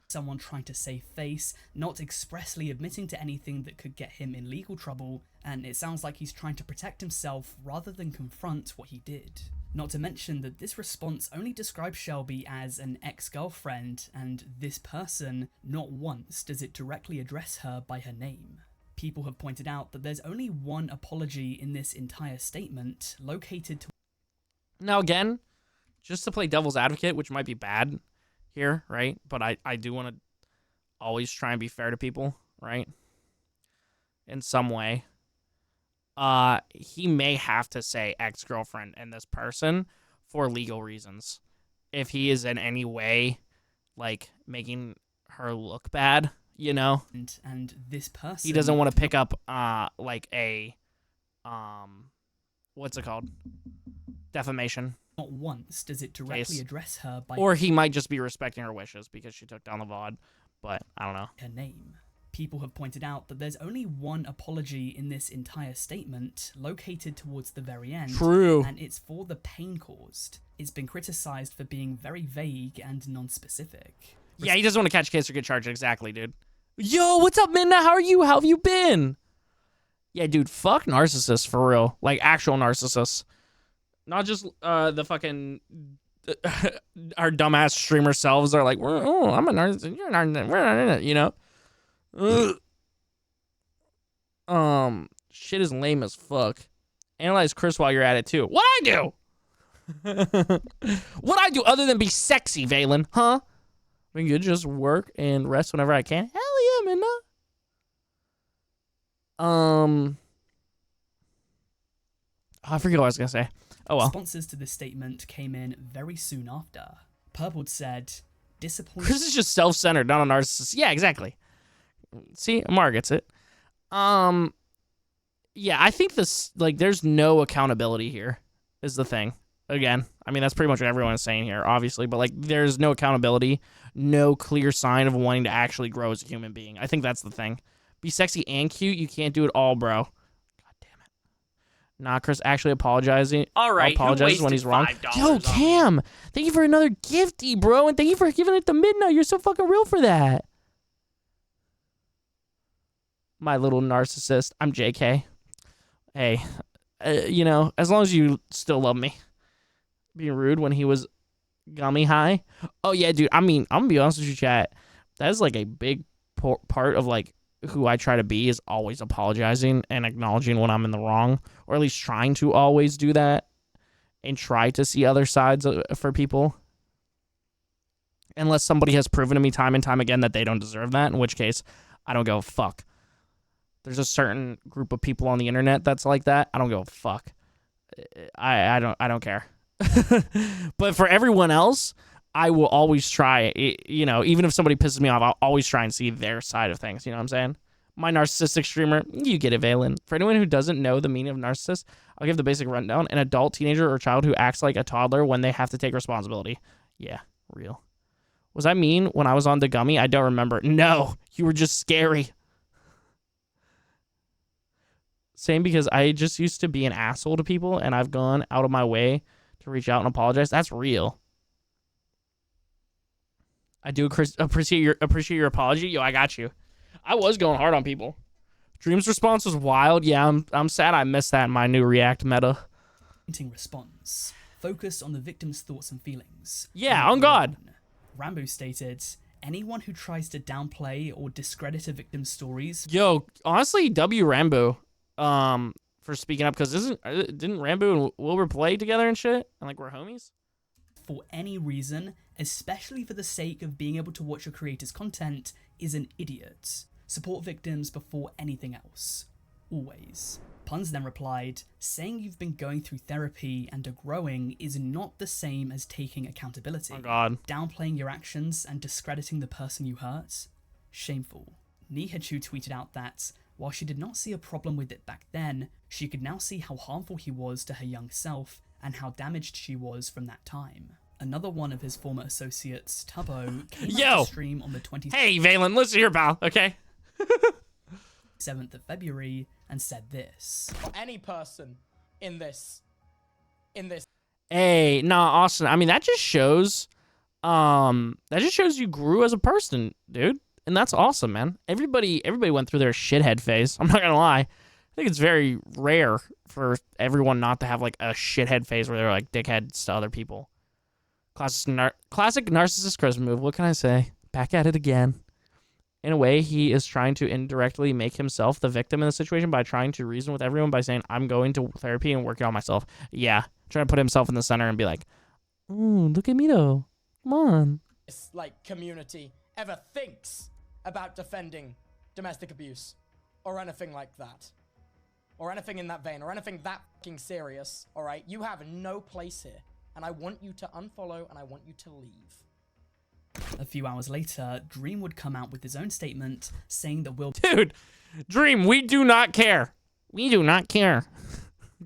S2: Someone trying to save face, not expressly admitting to anything that could get him in legal trouble, and it sounds like he's trying to protect himself rather than confront what he did. Not to mention that this response only describes Shelby as an ex-girlfriend, and this person, not once does it directly address her by her name. People have pointed out that there's only one apology in this entire statement, located to...
S1: Now again, just to play devil's advocate, which might be bad here, right? But I do want to always try and be fair to people, right? In some way. He may have to say ex-girlfriend and this person for legal reasons. If he is in any way, like, making her look bad, you know?
S2: And this person...
S1: He doesn't want to pick up, like a, what's it called? Defamation.
S2: Not once does it directly address her by...
S1: Or he might just be respecting her wishes because she took down the VOD, but I don't know.
S2: Her name. People have pointed out that there's only one apology in this entire statement, located towards the very end.
S1: True.
S2: And it's for the pain caused. It's been criticized for being very vague and non-specific.
S1: Yeah, he doesn't want to catch a case or get charged. Exactly, dude. Yo, what's up, Minna? How are you? How have you been? Yeah, dude, fuck narcissists for real. Like, actual narcissists. Not just the fucking... our dumbass streamer selves are like, oh, I'm a narcissist. You're a narcissist. You know? Shit is lame as fuck. Analyze Chris while you're at it too. What I do? What I do other than be sexy, Valen? Huh? I mean, you just work and rest whenever I can. Hell yeah, man. I forget what I was gonna say. Oh well.
S2: Responses to this statement came in very soon after. Purple said, disappointed.
S1: Chris is just self-centered, not a narcissist. Yeah, exactly. See, Amar gets it. Yeah, I think this, like, there's no accountability here, is the thing. Again, I mean, that's pretty much what everyone is saying here, obviously, but, like, there's no accountability, no clear sign of wanting to actually grow as a human being. I think that's the thing. Be sexy and cute, you can't do it all, bro. God damn it. Nah, Chris actually apologizes when he's wrong. Yo, Cam, thank you for another gifty, bro, and thank you for giving it to Midnight. You're so fucking real for that. My little narcissist. I'm JK. Hey, you know, as long as you still love me. Being rude when he was gummy high. Oh, yeah, dude. I mean, I'm going to be honest with you, chat. That is, like, a big part of, like, who I try to be is always apologizing and acknowledging when I'm in the wrong. Or at least trying to always do that. And try to see other sides for people. Unless somebody has proven to me time and time again that they don't deserve that. In which case, I don't go, fuck. There's a certain group of people on the internet that's like that. I don't give a fuck. I don't care. But for everyone else, I will always try, you know, even if somebody pisses me off, I'll always try and see their side of things. You know what I'm saying? My narcissistic streamer, you get it, Valen. For anyone who doesn't know the meaning of narcissist, I'll give the basic rundown. An adult, teenager, or child who acts like a toddler when they have to take responsibility. Yeah, real. Was I mean when I was on the gummy? I don't remember. No, you were just scary. saying because I just used to be an asshole to people and I've gone out of my way to reach out and apologize. That's real. I do appreciate your apology. Yo, I got you. I was going hard on people. Dream's response was wild. Yeah, I'm sad I missed that in my new React meta.
S2: Response. Focus on the victim's thoughts and feelings.
S1: Yeah, on God.
S2: Rambo stated, anyone who tries to downplay or discredit a victim's stories.
S1: Yo, honestly, W Rambo, for speaking up, because didn't Rambo and Wilbur play together and shit, and like we're homies?
S2: For any reason, especially for the sake of being able to watch your creator's content, is an idiot. Support victims before anything else. Always. Puns then replied, saying you've been going through therapy and are growing is not the same as taking accountability.
S1: Oh God.
S2: Downplaying your actions and discrediting the person you hurt? Shameful. Nihachu tweeted out that, while she did not see a problem with it back then, she could now see how harmful he was to her young self and how damaged she was from that time. Another one of his former associates, Tubbo, came out to stream on the 27th.
S1: Hey, Valen, listen here, pal, okay?
S2: 7th of February and said this.
S10: Any person in this.
S1: Hey, nah, Austin. I mean, that just shows you grew as a person, dude. And that's awesome, man. Everybody went through their shithead phase. I'm not gonna lie. I think it's very rare for everyone not to have like a shithead phase where they're like dickheads to other people. Classic narcissist Chris move. What can I say? Back at it again. In a way, he is trying to indirectly make himself the victim in the situation by trying to reason with everyone by saying, I'm going to therapy and working on myself. Yeah. Trying to put himself in the center and be like, ooh, look at me though. Come on.
S10: This, community ever thinks about defending domestic abuse or anything like that. Or anything in that vein or anything that fucking serious, alright? You have no place here. And I want you to unfollow and I want you to leave.
S2: A few hours later, Dream would come out with his own statement saying that Wilbur...
S1: Dude, Dream, we do not care. We do not care.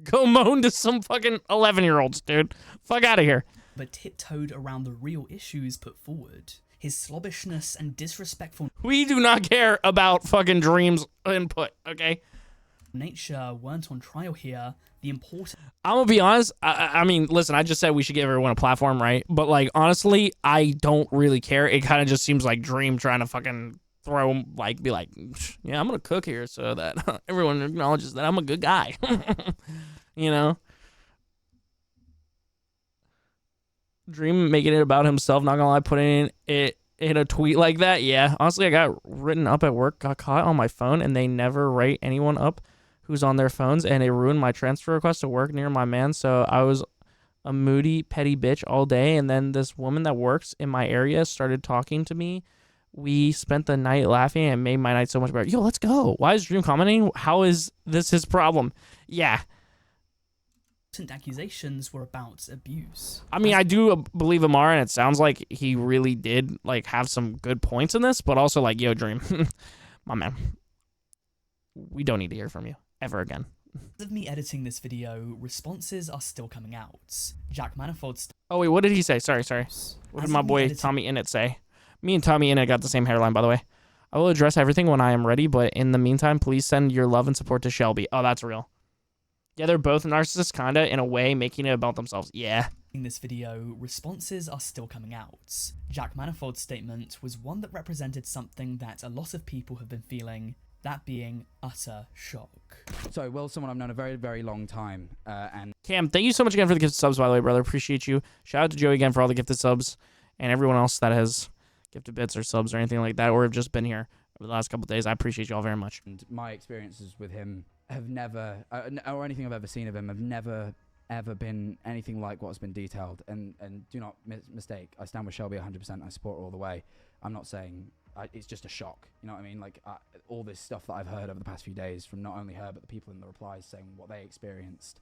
S1: Go moan to some fucking 11-year-olds, dude. Fuck out of here.
S2: But tiptoed around the real issues put forward. His slobbishness and disrespectful...
S1: We do not care about fucking Dream's input, okay?
S2: Nature weren't on trial here. The important...
S1: I'm gonna be honest. I mean, listen, I just said we should give everyone a platform, right? But, like, honestly, I don't really care. It kind of just seems like Dream trying to fucking throw, like, be like, yeah, I'm gonna cook here so that everyone acknowledges that I'm a good guy. You know? Dream making it about himself, not gonna lie, putting it in a tweet like that. Yeah, honestly, I got written up at work, got caught on my phone, and they never write anyone up who's on their phones, and it ruined my transfer request to work near my man. So I was a moody, petty bitch all day, and then this woman that works in my area started talking to me. We spent the night laughing, and it made my night so much better. Yo, let's go. Why is Dream commenting? How is this his problem? Yeah.
S2: Accusations were about abuse.
S1: I mean, I do believe Amar, and it sounds like he really did like have some good points in this, but also like, yo, Dream, my man, we don't need to hear from you ever again.
S2: Of me editing this video, responses are still coming out. Jack Manifold's...
S1: Oh wait, what did he say? Sorry. What did my boy Tommy Innit say? Me and Tommy Innit got the same hairline, by the way. I will address everything when I am ready, but in the meantime, please send your love and support to Shelby. Oh, that's real. Yeah, they're both narcissists, kinda, in a way, making it about themselves. Yeah.
S2: In this video, responses are still coming out. Jack Manifold's statement was one that represented something that a lot of people have been feeling, that being utter shock.
S11: So, Will, someone I've known a very, very long time, and...
S1: Cam, thank you so much again for the gifted subs, by the way, brother. Appreciate you. Shout out to Joey again for all the gifted subs, and everyone else that has gifted bits or subs or anything like that, or have just been here over the last couple of days. I appreciate you all very much.
S11: And my experiences with him have never, or anything I've ever seen of him, have never, ever been anything like what's been detailed. And do not mistake, I stand with Shelby 100%. I support her all the way. I'm not saying it's just a shock. You know what I mean? Like all this stuff that I've heard over the past few days from not only her but the people in the replies saying what they experienced.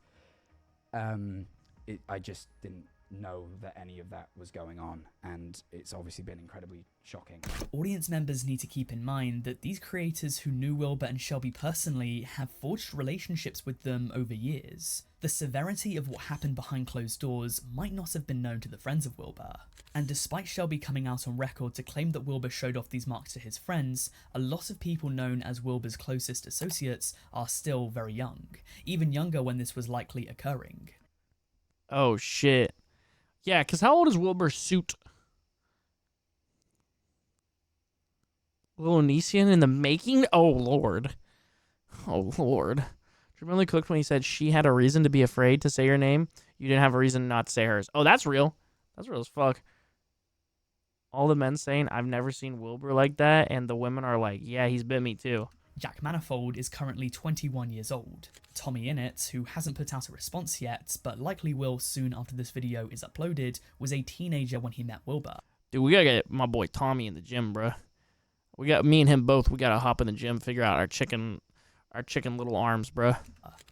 S11: I just didn't know that any of that was going on, and it's obviously been incredibly shocking.
S2: Audience members need to keep in mind that these creators who knew Wilbur and Shelby personally have forged relationships with them over years. The severity of what happened behind closed doors might not have been known to the friends of Wilbur. And despite Shelby coming out on record to claim that Wilbur showed off these marks to his friends, a lot of people known as Wilbur's closest associates are still very young, even younger when this was likely occurring.
S1: Oh, shit. Yeah, because how old is Wilbur Soot? Little Onision in the making? Oh, Lord. Oh, Lord. She really cooked when he said she had a reason to be afraid to say your name. You didn't have a reason not to say hers. Oh, that's real. That's real as fuck. All the men saying, I've never seen Wilbur like that, and the women are like, yeah, he's bit me too.
S2: Jack Manifold is currently 21 years old. Tommy Innit, who hasn't put out a response yet, but likely will soon after this video is uploaded, was a teenager when he met Wilbur.
S1: Dude, we gotta get my boy Tommy in the gym, bro. We got me and him both. We gotta hop in the gym, figure out our chicken little arms, bro.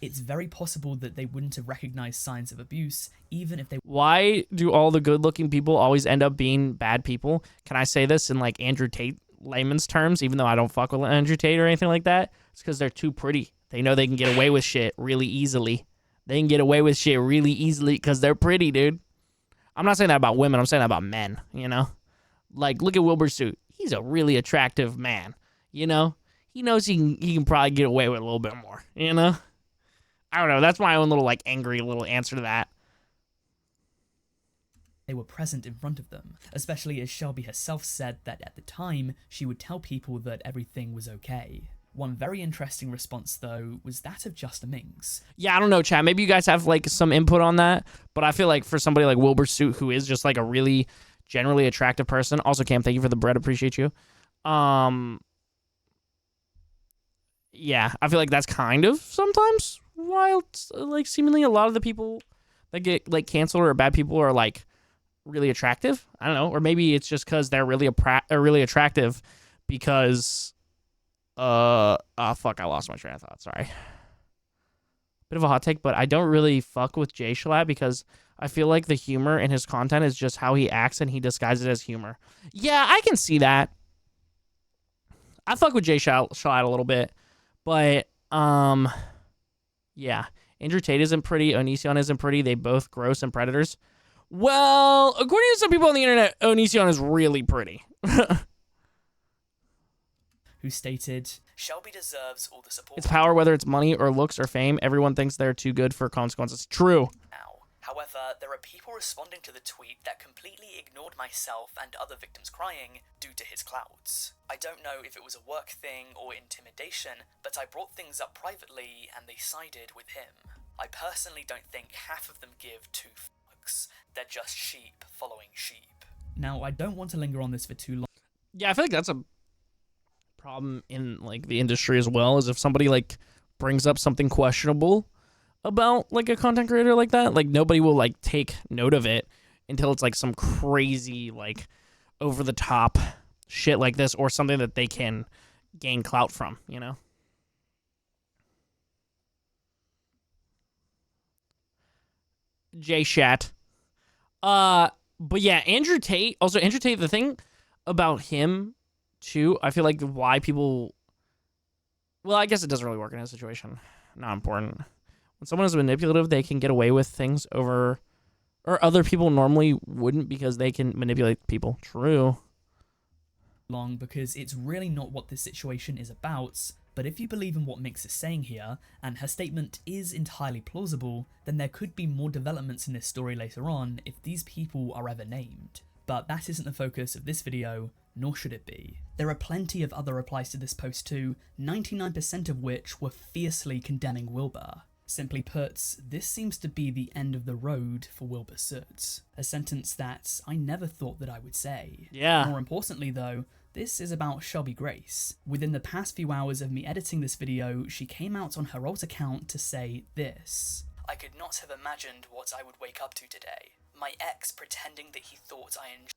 S2: It's very possible that they wouldn't have recognized signs of abuse, even if they...
S1: Why do all the good-looking people always end up being bad people? Can I say this in, like, Andrew Tate layman's terms, even though I don't fuck with Andrew Tate or anything like that? It's because they're too pretty. They know they can get away with shit really easily. They can get away with shit really easily because they're pretty, dude. I'm not saying that about women. I'm saying that about men, you know? Like, look at Wilbur Soot. He's a really attractive man, you know? He knows he can probably get away with a little bit more, you know? I don't know. That's my own little, like, angry little answer to that.
S2: They were present in front of them, especially as Shelby herself said that at the time, she would tell people that everything was okay. One very interesting response, though, was that of Just a Minx.
S1: Yeah, I don't know, chat. Maybe you guys have, like, some input on that, but I feel like for somebody like Wilbur Soot, who is just, like, a really generally attractive person. Also, Cam, thank you for the bread. Appreciate you. Yeah, I feel like that's kind of sometimes why, like, seemingly a lot of the people that get, like, canceled or bad people are, like, really attractive. I don't know. Or maybe it's just because they're really attractive because, fuck, I lost my train of thought. Sorry. Bit of a hot take, but I don't really fuck with Jay Shalat because I feel like the humor in his content is just how he acts and he disguises it as humor. Yeah, I can see that. I fuck with Jay Shalat a little bit. But, yeah. Andrew Tate isn't pretty. Onision isn't pretty. They both gross and predators. Well, according to some people on the internet, Onision is really pretty.
S2: Who stated, Shelby deserves all the support.
S1: It's power, whether it's money or looks or fame. Everyone thinks they're too good for consequences. True.
S2: However, there are people responding to the tweet that completely ignored myself and other victims crying due to his clouds. I don't know if it was a work thing or intimidation, but I brought things up privately and they sided with him. I personally don't think half of them give two fucks. They're just sheep following sheep. Now, I don't want to linger on this for too long.
S1: Yeah, I feel like that's a problem in, like, the industry as well, is if somebody, like, brings up something questionable about, like, a content creator like that, like, nobody will, like, take note of it until it's, like, some crazy, like, over-the-top shit like this or something that they can gain clout from, you know? J-Shat. But yeah, Andrew Tate, the thing about him, too, I feel like why people... Well, I guess it doesn't really work in his situation. Not important. When someone is manipulative, they can get away with things over... Or other people normally wouldn't because they can manipulate people. True.
S2: Long because it's really not what this situation is about, but if you believe in what Minx is saying here, and her statement is entirely plausible, then there could be more developments in this story later on if these people are ever named. But that isn't the focus of this video, nor should it be. There are plenty of other replies to this post too, 99% of which were fiercely condemning Wilbur. Simply put, this seems to be the end of the road for Wilbur Soot. A sentence that I never thought that I would say.
S1: Yeah.
S2: More importantly though, this is about Shelby Grace. Within the past few hours of me editing this video, she came out on her alt account to say this. I could not have imagined what I would wake up to today. My ex pretending that he thought I enjoyed.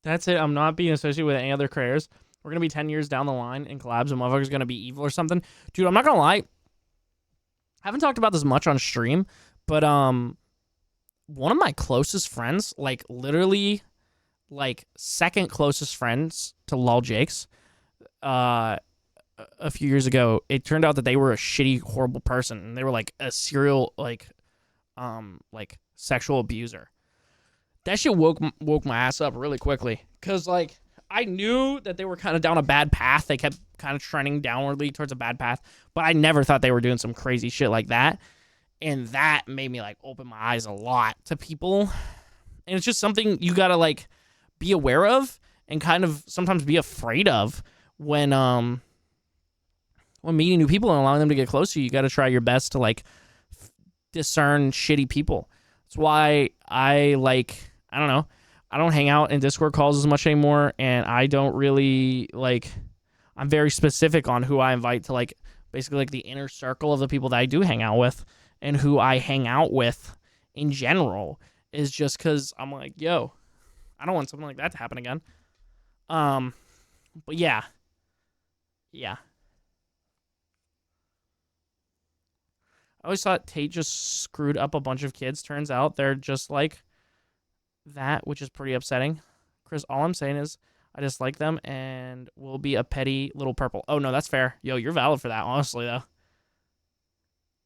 S1: That's it. I'm not being associated with any other creators. We're going to be 10 years down the line in collabs and motherfuckers going to be evil or something. Dude, I'm not going to lie. I haven't talked about this much on stream, but one of my closest friends, like literally, like second closest friends to Lol Jakes, a few years ago, it turned out that they were a shitty, horrible person, and they were like a serial like sexual abuser. That shit woke my ass up really quickly, cause like I knew that they were kind of down a bad path. They kept kind of trending downwardly towards a bad path, but I never thought they were doing some crazy shit like that. And that made me like open my eyes a lot to people. And it's just something you gotta like be aware of and kind of sometimes be afraid of when meeting new people and allowing them to get close to you. You gotta try your best to like discern shitty people. That's why I don't know. I don't hang out in Discord calls as much anymore, and I don't really like. I'm very specific on who I invite to like basically like the inner circle of the people that I do hang out with, and who I hang out with in general is just because I'm like, yo, I don't want something like that to happen again. But yeah. I always thought Tate just screwed up a bunch of kids. Turns out they're just like that, which is pretty upsetting. Chris, all I'm saying is I dislike them and will be a petty little purple. Oh, no, that's fair. Yo, you're valid for that, honestly, though.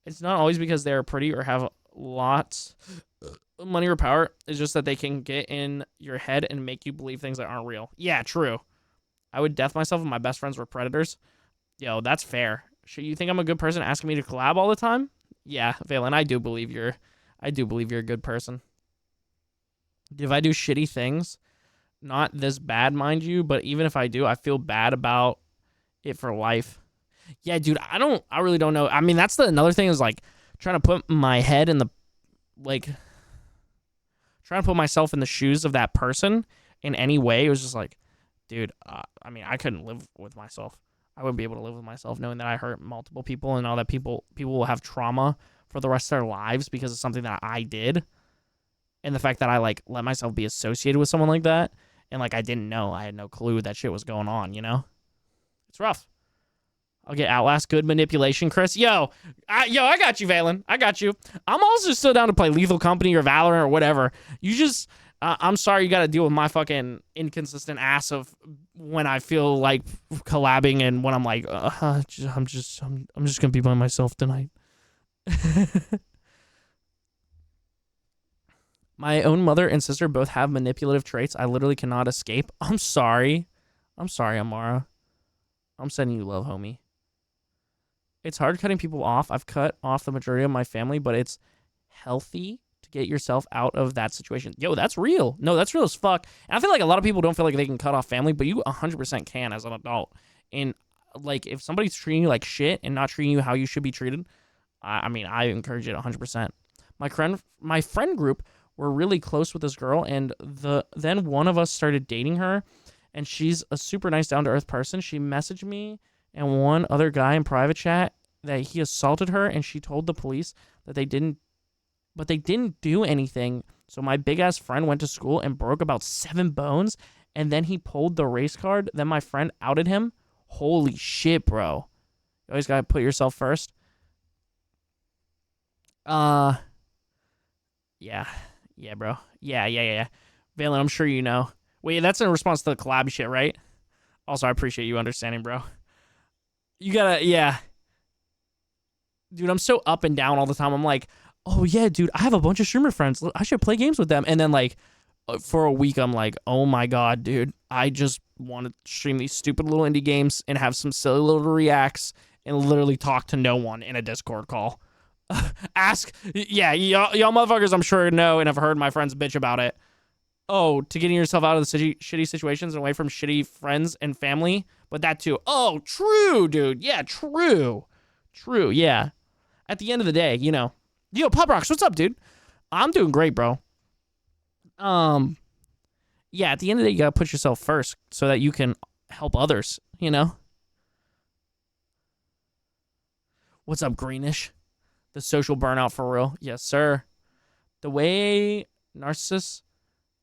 S1: It's not always because they're pretty or have lots of money or power. It's just that they can get in your head and make you believe things that aren't real. Yeah, true. I would death myself if my best friends were predators. Yo, that's fair. Should you think I'm a good person asking me to collab all the time? Yeah, Valen, I do believe you're a good person. If I do shitty things, not this bad, mind you, but even if I do, I feel bad about it for life. Yeah, dude, I really don't know. I mean, that's another thing is like trying to put my head in the, like, trying to put myself in the shoes of that person in any way. It was just like, dude, I mean, I couldn't live with myself. I wouldn't be able to live with myself knowing that I hurt multiple people and all that people will have trauma for the rest of their lives because of something that I did. And the fact that I like let myself be associated with someone like that and like I didn't know, I had no clue that shit was going on, you know? It's rough. I'll get Outlast. Good manipulation, Chris. Yo, I got you, Valen. I got you. I'm also still down to play Lethal Company or Valorant or whatever. You just, I'm sorry you got to deal with my fucking inconsistent ass of when I feel like collabing and when I'm like, I'm just gonna be by myself tonight. My own mother and sister both have manipulative traits. I literally cannot escape. I'm sorry, Amara. I'm sending you love, homie. It's hard cutting people off. I've cut off the majority of my family, but it's healthy to get yourself out of that situation. Yo, that's real. No, that's real as fuck. And I feel like a lot of people don't feel like they can cut off family, but you 100% can as an adult. And like, if somebody's treating you like shit and not treating you how you should be treated, I mean, I encourage it 100%. My friend group were really close with this girl, and then one of us started dating her, and she's a super nice, down-to-earth person. She messaged me and one other guy in private chat that he assaulted her, and she told the police that they didn't do anything. So my big-ass friend went to school and broke about 7 bones, and then he pulled the race card. Then my friend outed him. Holy shit, bro. You always gotta put yourself first. Yeah, bro. Yeah. Valen, I'm sure you know. Wait, that's in response to the collab shit, right? Also, I appreciate you understanding, bro. You gotta, yeah. Dude, I'm so up and down all the time. I'm like, oh yeah, dude, I have a bunch of streamer friends. I should play games with them. And then like, for a week, I'm like, oh my god, dude, I just want to stream these stupid little indie games and have some silly little reacts and literally talk to no one in a Discord call. Y'all motherfuckers, I'm sure know and have heard my friends bitch about it. Oh, to getting yourself out of the shitty situations and away from shitty friends and family, but that too. Oh, true, dude. Yeah, true, yeah. At the end of the day, you know. Yo, Pop Rocks, what's up, dude? I'm doing great, bro. Yeah, at the end of the day, you gotta put yourself first so that you can help others, you know? What's up, Greenish? The social burnout for real. Yes, sir. The way narcissists...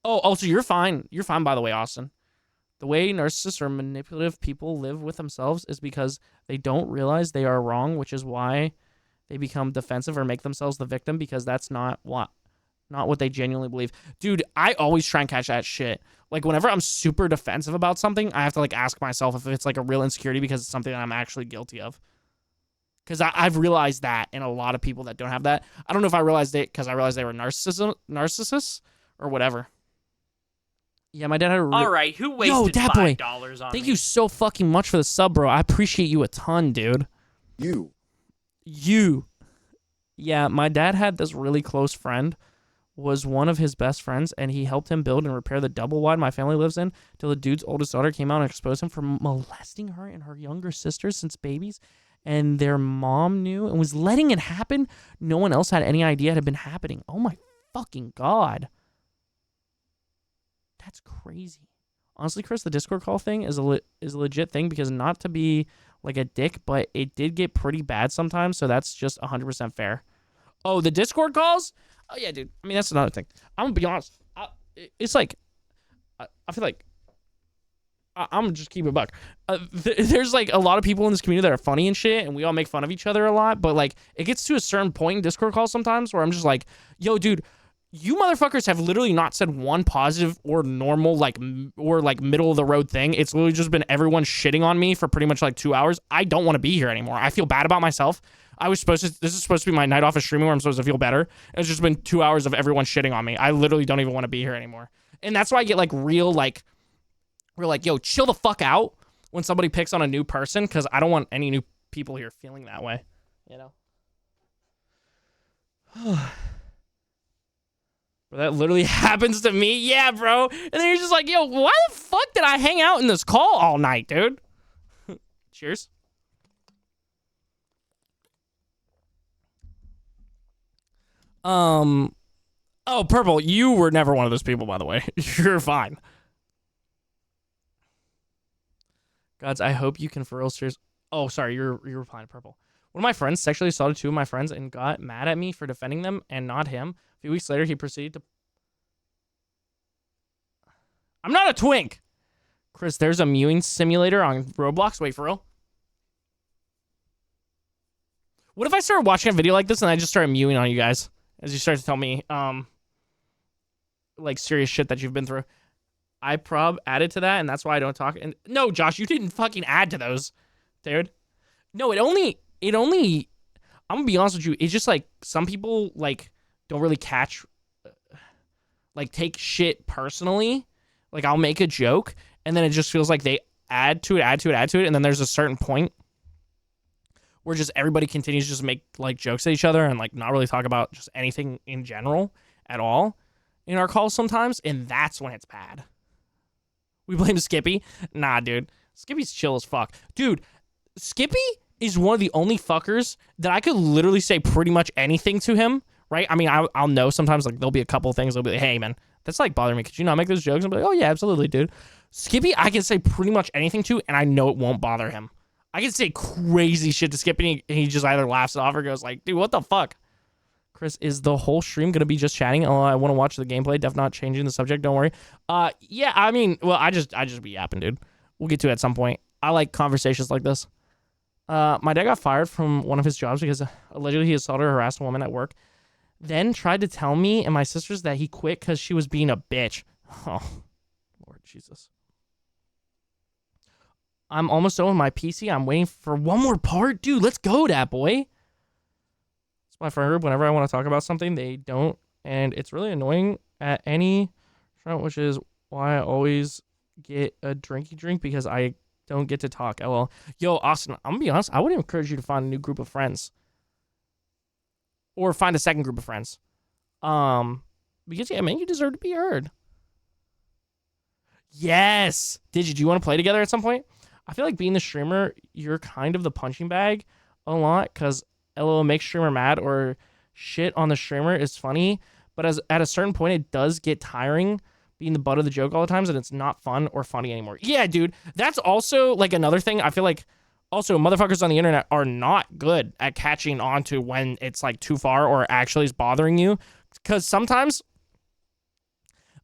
S1: Oh, also, you're fine. You're fine, by the way, Austin. The way narcissists or manipulative people live with themselves is because they don't realize they are wrong, which is why they become defensive or make themselves the victim, because that's not what not what they genuinely believe. Dude, I always try and catch that shit. Like, whenever I'm super defensive about something, I have to, like, ask myself if it's, like, a real insecurity because it's something that I'm actually guilty of. Because I've realized that in a lot of people that don't have that. I don't know if I realized it because I realized they were narcissists or whatever. Yeah, my dad had a
S12: All right, who wasted $5 on
S1: Thank
S12: me?
S1: you so fucking much for the sub, bro. I appreciate you a ton, dude. You. Yeah, my dad had this really close friend, was one of his best friends, and he helped him build and repair the double wide my family lives in till the dude's oldest daughter came out and exposed him for molesting her and her younger sisters since babies, and their mom knew and was letting it happen. No one else had any idea it had been happening. Oh my fucking God. That's crazy. Honestly, Chris, the Discord call thing is a legit thing because not to be like a dick, but it did get pretty bad sometimes, so that's just 100% fair. Oh, the Discord calls? Oh, yeah, dude. I mean, that's another thing. I'm going to be honest. It's like, I feel like, I'm going to just keep it a buck. There's, like, a lot of people in this community that are funny and shit, and we all make fun of each other a lot, but, like, it gets to a certain point in Discord calls sometimes where I'm just like, yo, dude, you motherfuckers have literally not said one positive or normal, like, or, like, middle of the road thing. It's literally just been everyone shitting on me for pretty much, like, 2 hours. I don't want to be here anymore. I feel bad about myself. This is supposed to be my night off of streaming where I'm supposed to feel better. It's just been 2 hours of everyone shitting on me. I literally don't even want to be here anymore. And that's why I get, like, real, like, we're like, yo, chill the fuck out when somebody picks on a new person, because I don't want any new people here feeling that way, you know? Bro, that literally happens to me. Yeah, bro. And then you're just like, yo, why the fuck did I hang out in this call all night, dude? Cheers. Oh, Purple, you were never one of those people, by the way. You're fine. Gods, I hope you can for real serious. Oh, sorry, you're replying to Purple. One of my friends sexually assaulted two of my friends and got mad at me for defending them and not him. A few weeks later, he proceeded to... I'm not a twink! Chris, there's a mewing simulator on Roblox. Wait, for real? What if I started watching a video like this and I just started mewing on you guys? As you start to tell me, like, serious shit that you've been through. I added to that, and that's why I don't talk. And no, Josh, you didn't fucking add to those, dude. No, it only, I'm gonna be honest with you, it's just, like, some people, like, don't really catch, like, take shit personally. Like, I'll make a joke, and then it just feels like they add to it, and then there's a certain point where just everybody continues to just make, like, jokes at each other and, like, not really talk about just anything in general at all in our calls sometimes, and that's when it's bad. We blame Skippy? Nah, dude. Skippy's chill as fuck. Dude, Skippy is one of the only fuckers that I could literally say pretty much anything to him, right? I mean, I'll know sometimes, like, there'll be a couple of things. They'll be like, hey, man, that's, like, bothering me. Could you not make those jokes? I'm like, oh, yeah, absolutely, dude. Skippy, I can say pretty much anything to, and I know it won't bother him. I can say crazy shit to Skippy, and he just either laughs it off or goes like, dude, what the fuck? Chris, is the whole stream going to be just chatting? Oh, I want to watch the gameplay. Def not changing the subject. Don't worry. Yeah, I mean, well, I just be yapping, dude. We'll get to it at some point. I like conversations like this. My dad got fired from one of his jobs because allegedly he assaulted or harassed a woman at work. Then tried to tell me and my sisters that he quit because she was being a bitch. Oh, Lord Jesus. I'm almost done with my PC. I'm waiting for one more part. Dude, let's go, that boy. It's my friend group. Whenever I want to talk about something, they don't. And it's really annoying at any front, which is why I always get a drinky drink because I don't get to talk. LOL. Yo, Austin, I'm going to be honest. I would encourage you to find a new group of friends. Or find a second group of friends. Because, yeah, man, you deserve to be heard. Yes. Do you want to play together at some point? I feel like being the streamer, you're kind of the punching bag a lot because LOL makes streamer mad or shit on the streamer is funny, but at a certain point, it does get tiring being the butt of the joke all the times and it's not fun or funny anymore. Yeah, dude, that's also like another thing. I feel like also motherfuckers on the internet are not good at catching on to when it's like too far or actually is bothering you because sometimes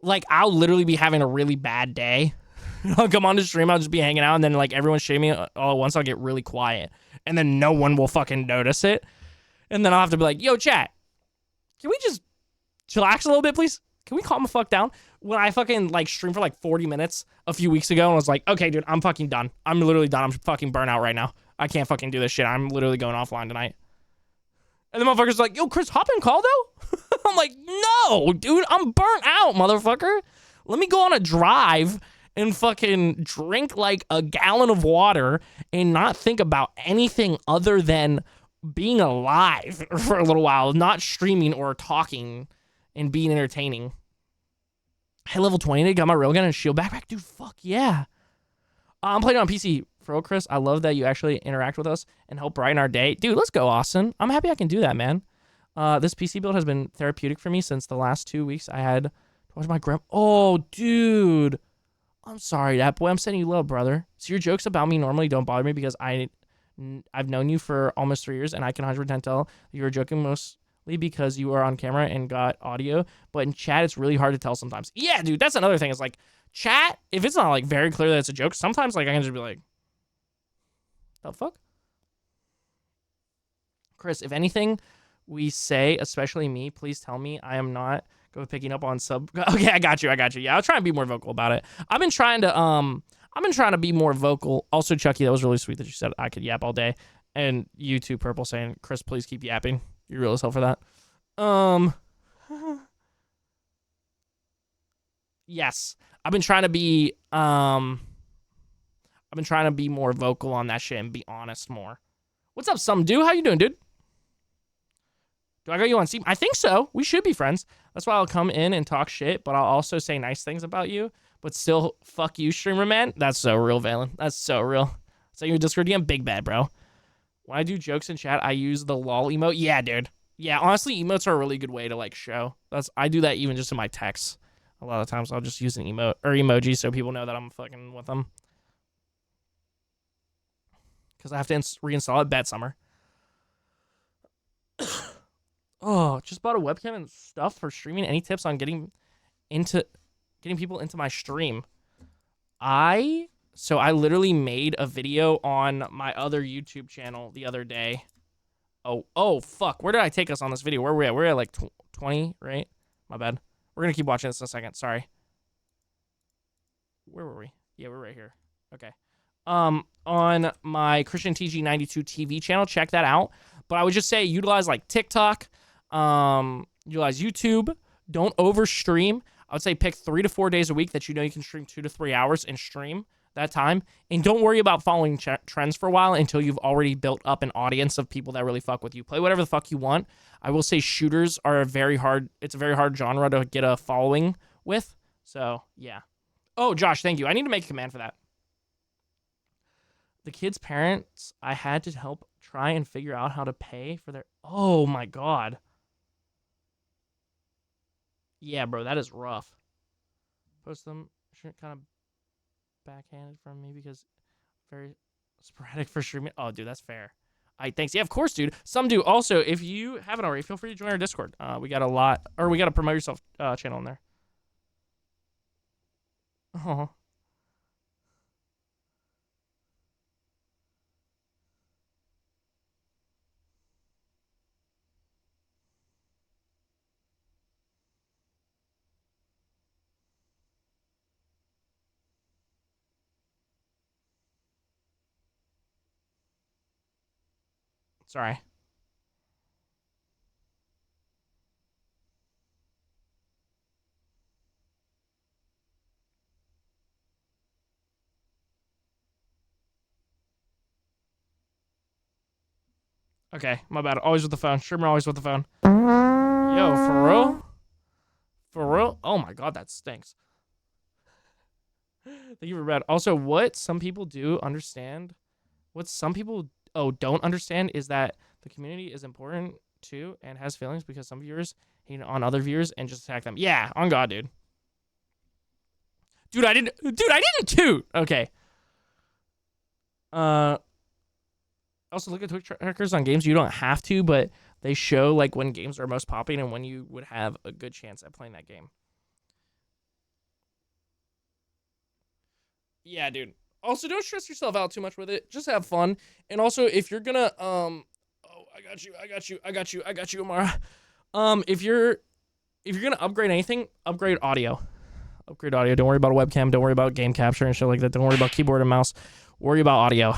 S1: like I'll literally be having a really bad day. I'll come on the stream, I'll just be hanging out, and then, like, everyone's shaming me all at once, I'll get really quiet. And then no one will fucking notice it. And then I'll have to be like, yo, chat, can we just chillax a little bit, please? Can we calm the fuck down? When I fucking like streamed for like 40 minutes a few weeks ago and was like, okay, dude, I'm fucking done. I'm literally done. I'm fucking burnt out right now. I can't fucking do this shit. I'm literally going offline tonight. And the motherfucker's like, yo, Chris, hop in call though? I'm like, no, dude, I'm burnt out, motherfucker. Let me go on a drive and fucking drink like a gallon of water and not think about anything other than being alive for a little while, not streaming or talking and being entertaining. Hey, level 20, they got my railgun and shield backpack. Dude, fuck yeah. I'm playing on PC. For Chris, I love that you actually interact with us and help brighten our day. Dude, let's go, Austin. I'm happy I can do that, man. This PC build has been therapeutic for me since the last 2 weeks I had to watch my grandma. Oh, dude. I'm sorry, that boy. I'm sending you love, brother. So your jokes about me normally don't bother me because I've known you for almost 3 years and I can 100% tell you were joking mostly because you are on camera and got audio. But in chat, it's really hard to tell sometimes. Yeah, dude, that's another thing. It's like chat, if it's not like very clear that it's a joke, sometimes like I can just be like, the fuck? Chris, if anything we say, especially me, please tell me. I am not go picking up on sub. Okay, I got you. Yeah, I'll try and be more vocal about it. I've been trying to be more vocal. Also, Chucky, that was really sweet that you said I could yap all day. And you too, Purple, saying, Chris, please keep yapping. You're real as hell for that. Yes. I've been trying to be more vocal on that shit and be honest more. What's up, some dude? How you doing, dude? Do I got you on Steam? I think so. We should be friends. That's why I'll come in and talk shit, but I'll also say nice things about you, but still fuck you, streamer man. That's so real, Valen. That's so real. So your Discord DM, big bad, bro. When I do jokes in chat, I use the lol emote. Yeah, dude. Yeah, honestly, emotes are a really good way to like show. I do that even just in my texts. A lot of times I'll just use an emote or emoji so people know that I'm fucking with them. Because I have to reinstall it. Bet summer. Oh, just bought a webcam and stuff for streaming. Any tips on getting people into my stream? I literally made a video on my other YouTube channel the other day. Oh, fuck. Where did I take us on this video? Where are we at? We're at like 20, right? My bad. We're going to keep watching this in a second. Sorry. Where were we? Yeah, we're right here. Okay. On my Christian TG92 TV channel, check that out. But I would just say utilize like TikTok, utilize YouTube. Don't overstream. I would say pick 3 to 4 days a week that you know you can stream 2 to 3 hours and stream that time. And don't worry about following trends for a while until you've already built up an audience of people that really fuck with you. Play whatever the fuck you want. I will say shooters are it's a very hard genre to get a following with. So, yeah. Oh, Josh, thank you. I need to make a command for that. The kids' parents, I had to help try and figure out how to pay for their... Oh, my God. Yeah, bro, that is rough. Post them. Shouldn't kind of backhanded from me because very sporadic for streaming. Oh, dude, that's fair. All right, thanks. Yeah, of course, dude. Some do. Also, if you haven't already, feel free to join our Discord. We got a promote yourself channel in there. Oh. Sorry. Okay, my bad. Always with the phone. Streamer always with the phone. Yo, for real? For real? Oh my God, that stinks. Thank you for red. Also, what some people don't understand is that the community is important too and has feelings because some viewers hate on other viewers and just attack them. Yeah, on God, dude. Dude, I didn't toot. Okay. Also, look at Twitch trackers on games. You don't have to, but they show like when games are most popping and when you would have a good chance at playing that game. Yeah, dude. Also, don't stress yourself out too much with it. Just have fun. And also, if you're gonna oh, I got you, Amara. If you're if you're gonna upgrade anything, upgrade audio. Upgrade audio. Don't worry about a webcam. Don't worry about game capture and shit like that. Don't worry about keyboard and mouse. Worry about audio.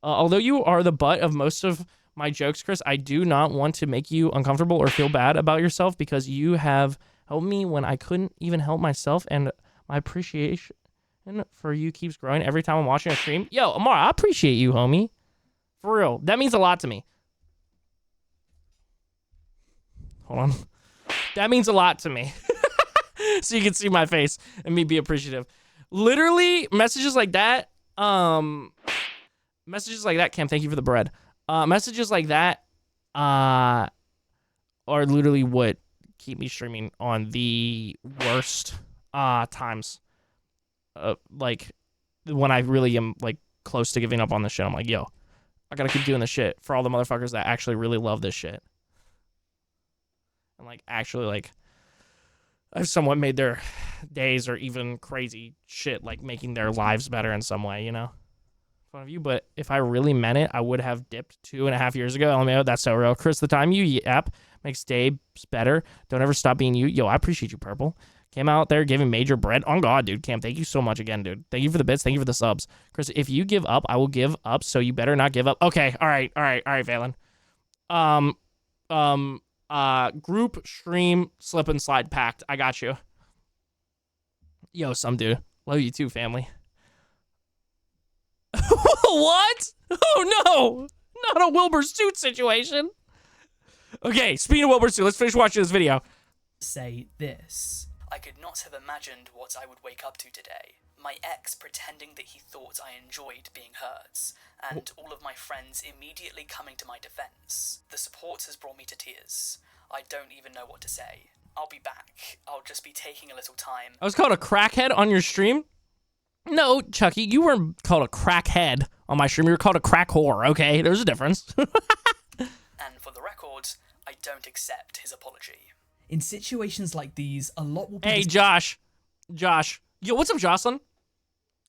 S1: Although you are the butt of most of my jokes, Chris, I do not want to make you uncomfortable or feel bad about yourself because you have helped me when I couldn't even help myself, and my appreciation for you keeps growing every time I'm watching a stream. Yo, Amar, I appreciate you, homie. For real. That means a lot to me. Hold on. That means a lot to me. So you can see my face and me be appreciative. Literally, messages like that, Cam, thank you for the bread. Messages like that are literally what keep me streaming on the worst times. Like, when I really am, like, close to giving up on this shit, I'm like, yo, I gotta keep doing this shit for all the motherfuckers that actually really love this shit. And, like, actually, like, I've somewhat made their days or even crazy shit, like making their lives better in some way, you know? Fun of you, but if I really meant it, I would have dipped 2.5 years ago. LMAO, that's so real. Chris, the time you yap makes days better. Don't ever stop being you. Yo, I appreciate you, Purple. Came out there giving major bread. On God, dude. Cam, thank you so much again, dude. Thank you for the bits. Thank you for the subs. Chris, if you give up, I will give up, so you better not give up. Okay, all right, Valen. Group stream slip and slide packed. I got you. Yo, some dude. Love you too, family. What? Oh no! Not a Wilbur Soot situation. Okay, speaking of Wilbur Soot, let's finish watching this video.
S2: Say this. I could not have imagined what I would wake up to today. My ex pretending that he thought I enjoyed being hurt, and all of my friends immediately coming to my defense. The support has brought me to tears. I don't even know what to say. I'll be back. I'll just be taking a little time.
S1: I was called a crackhead on your stream? No, Chucky, you weren't called a crackhead on my stream. You were called a crack whore, okay? There's a difference.
S2: And for the record, I don't accept his apology. In situations like these, a lot will be...
S1: Hey, Josh. Yo, what's up, Jocelyn?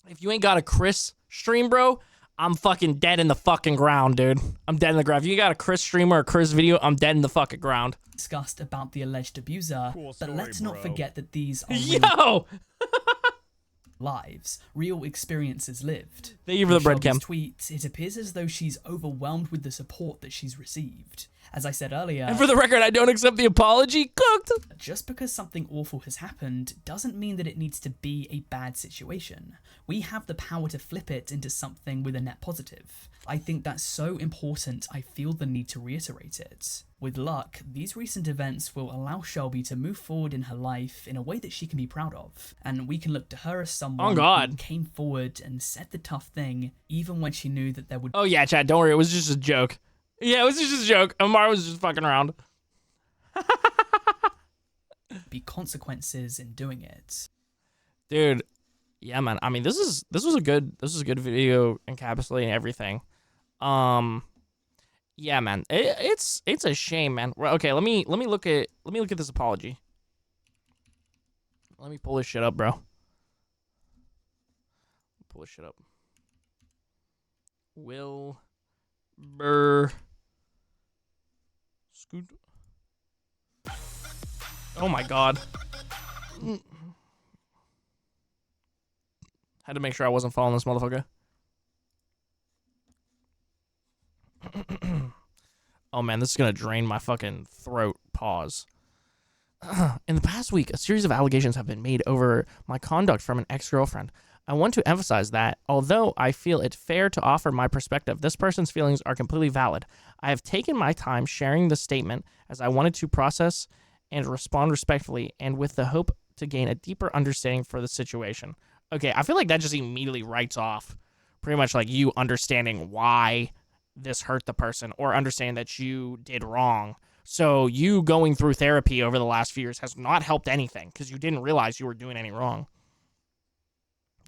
S1: If you ain't got a Chris stream, bro, I'm fucking dead in the fucking ground, dude. I'm dead in the ground. If you got a Chris stream or a Chris video, I'm dead in the fucking ground.
S2: Discussed about the alleged abuser, but let's not forget that these are
S1: Yo!
S2: lives, real experiences lived.
S1: Thank you for the bread, Cam.
S2: Tweet, it appears as though she's overwhelmed with the support that she's received. As I said earlier...
S1: And for the record, I don't accept the apology. Cooked!
S2: Just because something awful has happened doesn't mean that it needs to be a bad situation. We have the power to flip it into something with a net positive. I think that's so important, I feel the need to reiterate it. With luck, these recent events will allow Shelby to move forward in her life in a way that she can be proud of, and we can look to her as someone who came forward and said the tough thing, even when she knew that there would...
S1: Oh yeah, Chad, don't worry, it was just a joke. Yeah, it was just a joke. Amar was just fucking around.
S2: be consequences in doing it.
S1: Dude, yeah, man. I mean, this was a good video encapsulating everything. Yeah, man. It's a shame, man. Okay, let me look at this apology. Let me pull this shit up, bro. Pull this shit up. Wilbur Scoot. Oh my god. Had to make sure I wasn't following this motherfucker. Oh man, this is gonna drain my fucking throat. Pause. In the past week, a series of allegations have been made over my conduct from an ex-girlfriend. I want to emphasize that, although I feel it fair to offer my perspective, this person's feelings are completely valid. I have taken my time sharing the statement as I wanted to process and respond respectfully and with the hope to gain a deeper understanding for the situation. Okay, I feel like that just immediately writes off pretty much like you understanding why this hurt the person or understanding that you did wrong. So you going through therapy over the last few years has not helped anything because you didn't realize you were doing any wrong.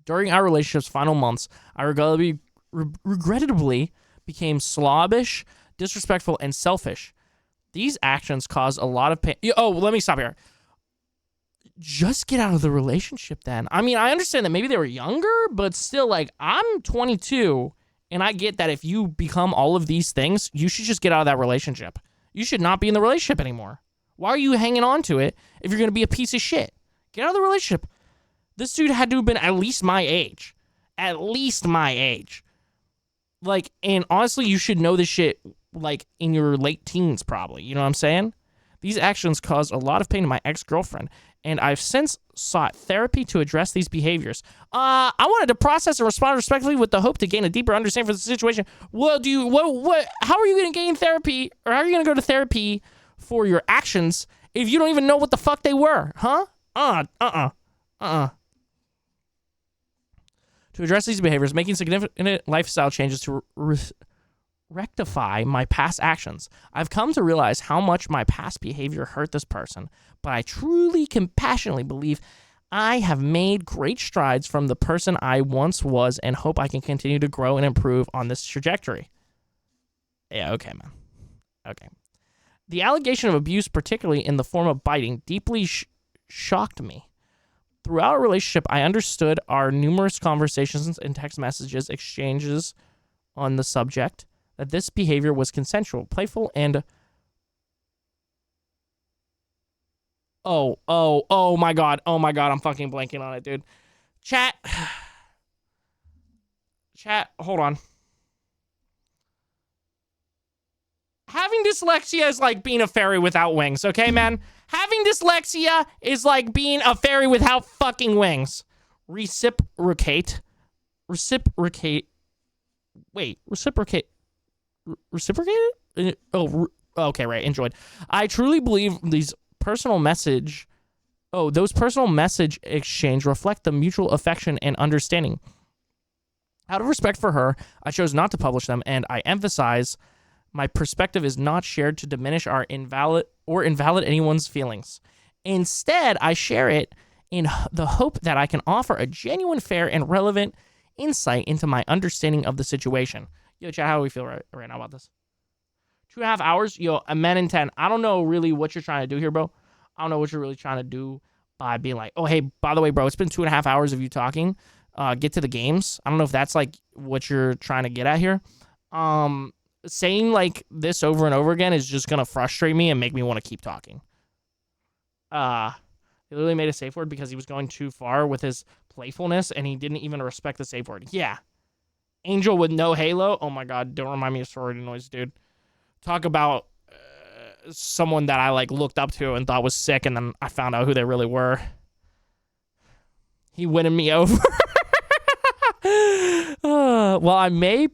S1: During our relationship's final months, I regrettably became slobbish, disrespectful, and selfish. These actions caused a lot of pain. Oh, let me stop here. Just get out of the relationship then. I mean, I understand that maybe they were younger, but still, like, I'm 22, and I get that if you become all of these things, you should just get out of that relationship. You should not be in the relationship anymore. Why are you hanging on to it if you're going to be a piece of shit? Get out of the relationship. This dude had to have been at least my age. At least my age. Like, and honestly, you should know this shit, like, in your late teens, probably. You know what I'm saying? These actions caused a lot of pain to my ex-girlfriend, and I've since sought therapy to address these behaviors. I wanted to process and respond respectfully with the hope to gain a deeper understanding for the situation. Well, how are you going to gain therapy, or how are you going to go to therapy for your actions if you don't even know what the fuck they were, huh? To address these behaviors, making significant lifestyle changes to rectify my past actions. I've come to realize how much my past behavior hurt this person, but I truly compassionately believe I have made great strides from the person I once was and hope I can continue to grow and improve on this trajectory. Yeah, okay, man. Okay. The allegation of abuse, particularly in the form of biting, deeply shocked me. Throughout our relationship, I understood our numerous conversations and text messages exchanges on the subject that this behavior was consensual, playful, and oh my god, I'm fucking blanking on it, dude. Chat, hold on. Having dyslexia is like being a fairy without wings, okay, man? Having dyslexia is like being a fairy without fucking wings. Reciprocate. Oh, okay, right. Enjoyed. I truly believe those personal message exchange reflect the mutual affection and understanding. Out of respect for her, I chose not to publish them, and I emphasize my perspective is not shared to diminish or invalid anyone's feelings. Instead, I share it in the hope that I can offer a genuine, fair, and relevant insight into my understanding of the situation. Yo, chat, how do we feel right now about this? 2.5 hours? Yo, a man in 10. I don't know really what you're trying to do here, bro. I don't know what you're really trying to do by being like, oh, hey, by the way, bro, it's been 2.5 hours of you talking. Get to the games. I don't know if that's like what you're trying to get at here. Saying like this over and over again is just gonna frustrate me and make me want to keep talking. He literally made a safe word because he was going too far with his playfulness and he didn't even respect the safe word. Yeah. Angel with no halo. Oh my god, don't remind me of sorority noise, dude. Talk about someone that I like looked up to and thought was sick, and then I found out who they really were. He winning me over. While I may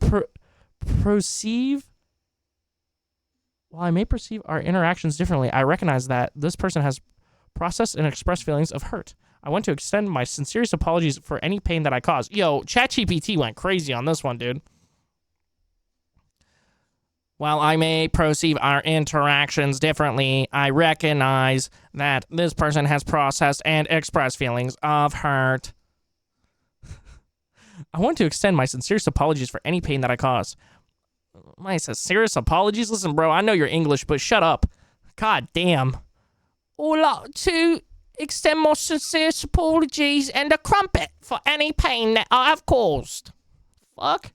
S1: perceive our interactions differently, I recognize that this person has processed and expressed feelings of hurt. I want to extend my sincerest apologies for any pain that I caused. Yo, ChatGPT went crazy on this one, dude. While I may perceive our interactions differently, I recognize that this person has processed and expressed feelings of hurt. I want to extend my sincerest apologies for any pain that I caused. My sincerest apologies? Listen, bro, I know you're English, but shut up. God damn. I'd like to extend my sincerest apologies and a crumpet for any pain that I have caused. Fuck.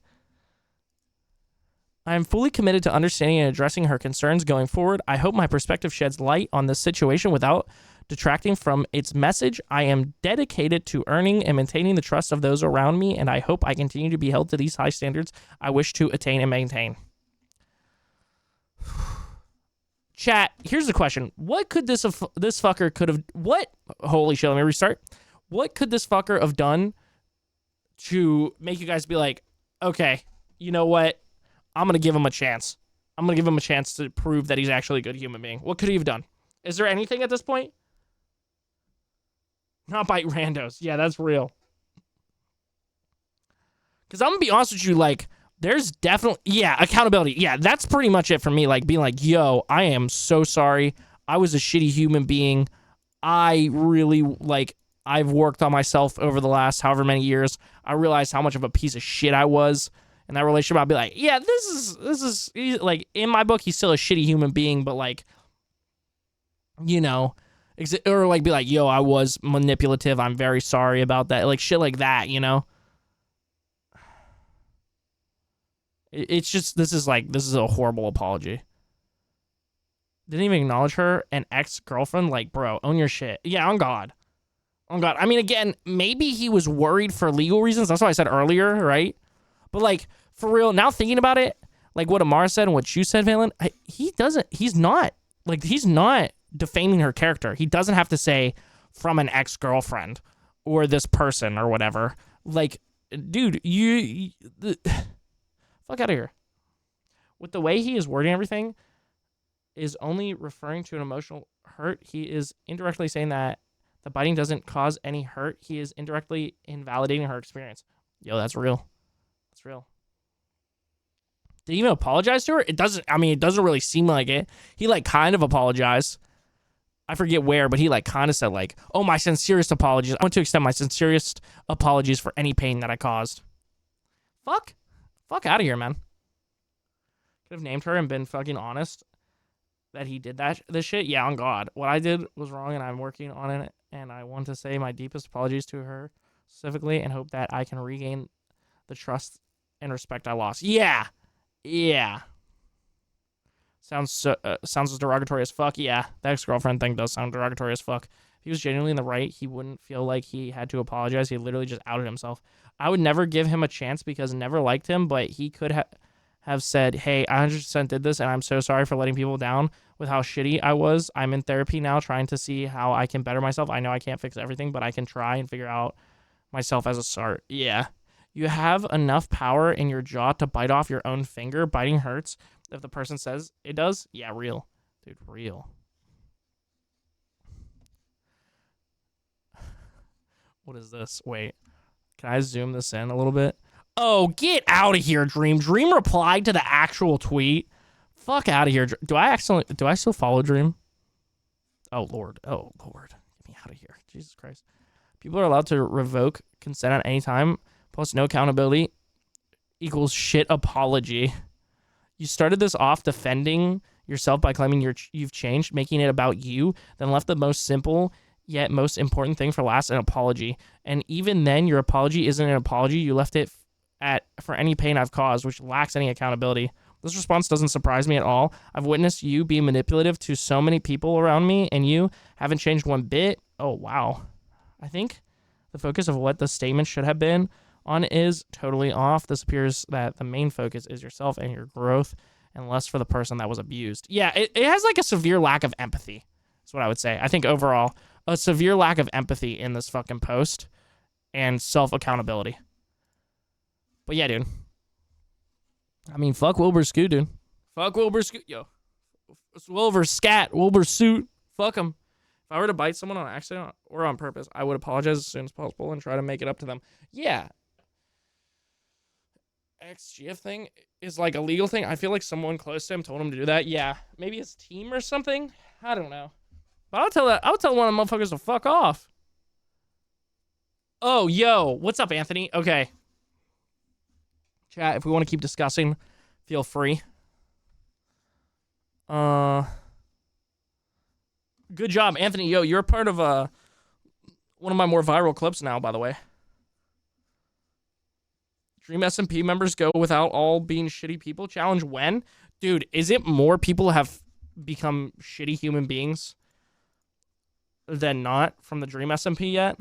S1: I am fully committed to understanding and addressing her concerns going forward. I hope my perspective sheds light on this situation without detracting from its message. I am dedicated to earning and maintaining the trust of those around me, and I hope I continue to be held to these high standards I wish to attain and maintain. Chat, here's the question. What could this fucker could have... What? Holy shit, let me restart. What could this fucker have done to make you guys be like, okay, you know what? I'm going to give him a chance. I'm going to give him a chance to prove that he's actually a good human being. What could he have done? Is there anything at this point? Not bite randos. Yeah, that's real. Because I'm going to be honest with you, like, there's definitely... Yeah, accountability. Yeah, that's pretty much it for me. Like, being like, yo, I am so sorry. I was a shitty human being. I really, like... I've worked on myself over the last however many years. I realized how much of a piece of shit I was in that relationship. I'll be like, yeah, this is like, in my book, he's still a shitty human being, but like, you know, or like be like, yo, I was manipulative. I'm very sorry about that. Like shit like that, you know? It's just, this is a horrible apology. didn't even acknowledge her, an ex-girlfriend. Like, bro, own your shit. Yeah, on God. On God. I mean, again, maybe he was worried for legal reasons. That's what I said earlier, right? But, like, for real, now thinking about it, like what Amara said and what you said, Valen, he's not defaming her character. He doesn't have to say from an ex-girlfriend or this person or whatever. Like, dude, fuck out of here. With the way he is wording everything is only referring to an emotional hurt. He is indirectly saying that the biting doesn't cause any hurt. He is indirectly invalidating her experience. Yo, that's real. That's real. Did he even apologize to her? It doesn't really seem like it. He, like, kind of apologized. I forget where, but he, like, kind of said, like, oh, my sincerest apologies. I want to extend my sincerest apologies for any pain that I caused. Fuck out of here, man. Could have named her and been fucking honest that he did this shit. Yeah, on God. What I did was wrong, and I'm working on it, and I want to say my deepest apologies to her specifically and hope that I can regain the trust and respect I lost. Yeah. Sounds derogatory as fuck. Yeah, the ex-girlfriend thing does sound derogatory as fuck. If he was genuinely in the right, he wouldn't feel like he had to apologize. He literally just outed himself. I would never give him a chance because I never liked him, but he could have said, hey, I 100% did this, and I'm so sorry for letting people down with how shitty I was. I'm in therapy now trying to see how I can better myself. I know I can't fix everything, but I can try and figure out myself as a start. Yeah. You have enough power in your jaw to bite off your own finger. Biting hurts. If the person says it does, yeah, real. Dude, real. What is this? Wait. Can I zoom this in a little bit? Oh, get out of here, Dream. Dream replied to the actual tweet. Fuck out of here. Do I still follow Dream? Oh, Lord. Get me out of here. Jesus Christ. People are allowed to revoke consent at any time. Plus no accountability equals shit apology. You started this off defending yourself by claiming you've changed, making it about you, then left the most simple yet most important thing for last, an apology. And even then, your apology isn't an apology. You left it for any pain I've caused, which lacks any accountability. This response doesn't surprise me at all. I've witnessed you be manipulative to so many people around me, and you haven't changed one bit. Oh, wow. I think the focus of what the statement should have been on is totally off. This appears that the main focus is yourself and your growth and less for the person that was abused. Yeah, it has like a severe lack of empathy. That's what I would say. I think overall, a severe lack of empathy in this fucking post and self-accountability. But yeah, dude. I mean, fuck Wilbur Scoot, dude. Fuck Wilbur Scoot. Yo. It's Wilbur Scat. Wilbur Soot. Fuck him. If I were to bite someone on accident or on purpose, I would apologize as soon as possible and try to make it up to them. Yeah. XGF thing is like a legal thing. I feel like someone close to him told him to do that. Yeah. Maybe his team or something. I don't know. But I'll tell one of the motherfuckers to fuck off. Oh, yo. What's up, Anthony? Okay. Chat, if we want to keep discussing, feel free. Good job, Anthony. Yo, you're a part of one of my more viral clips now, by the way. Dream SMP members go without all being shitty people. Challenge when? Dude, is it more people have become shitty human beings than not from the Dream SMP yet?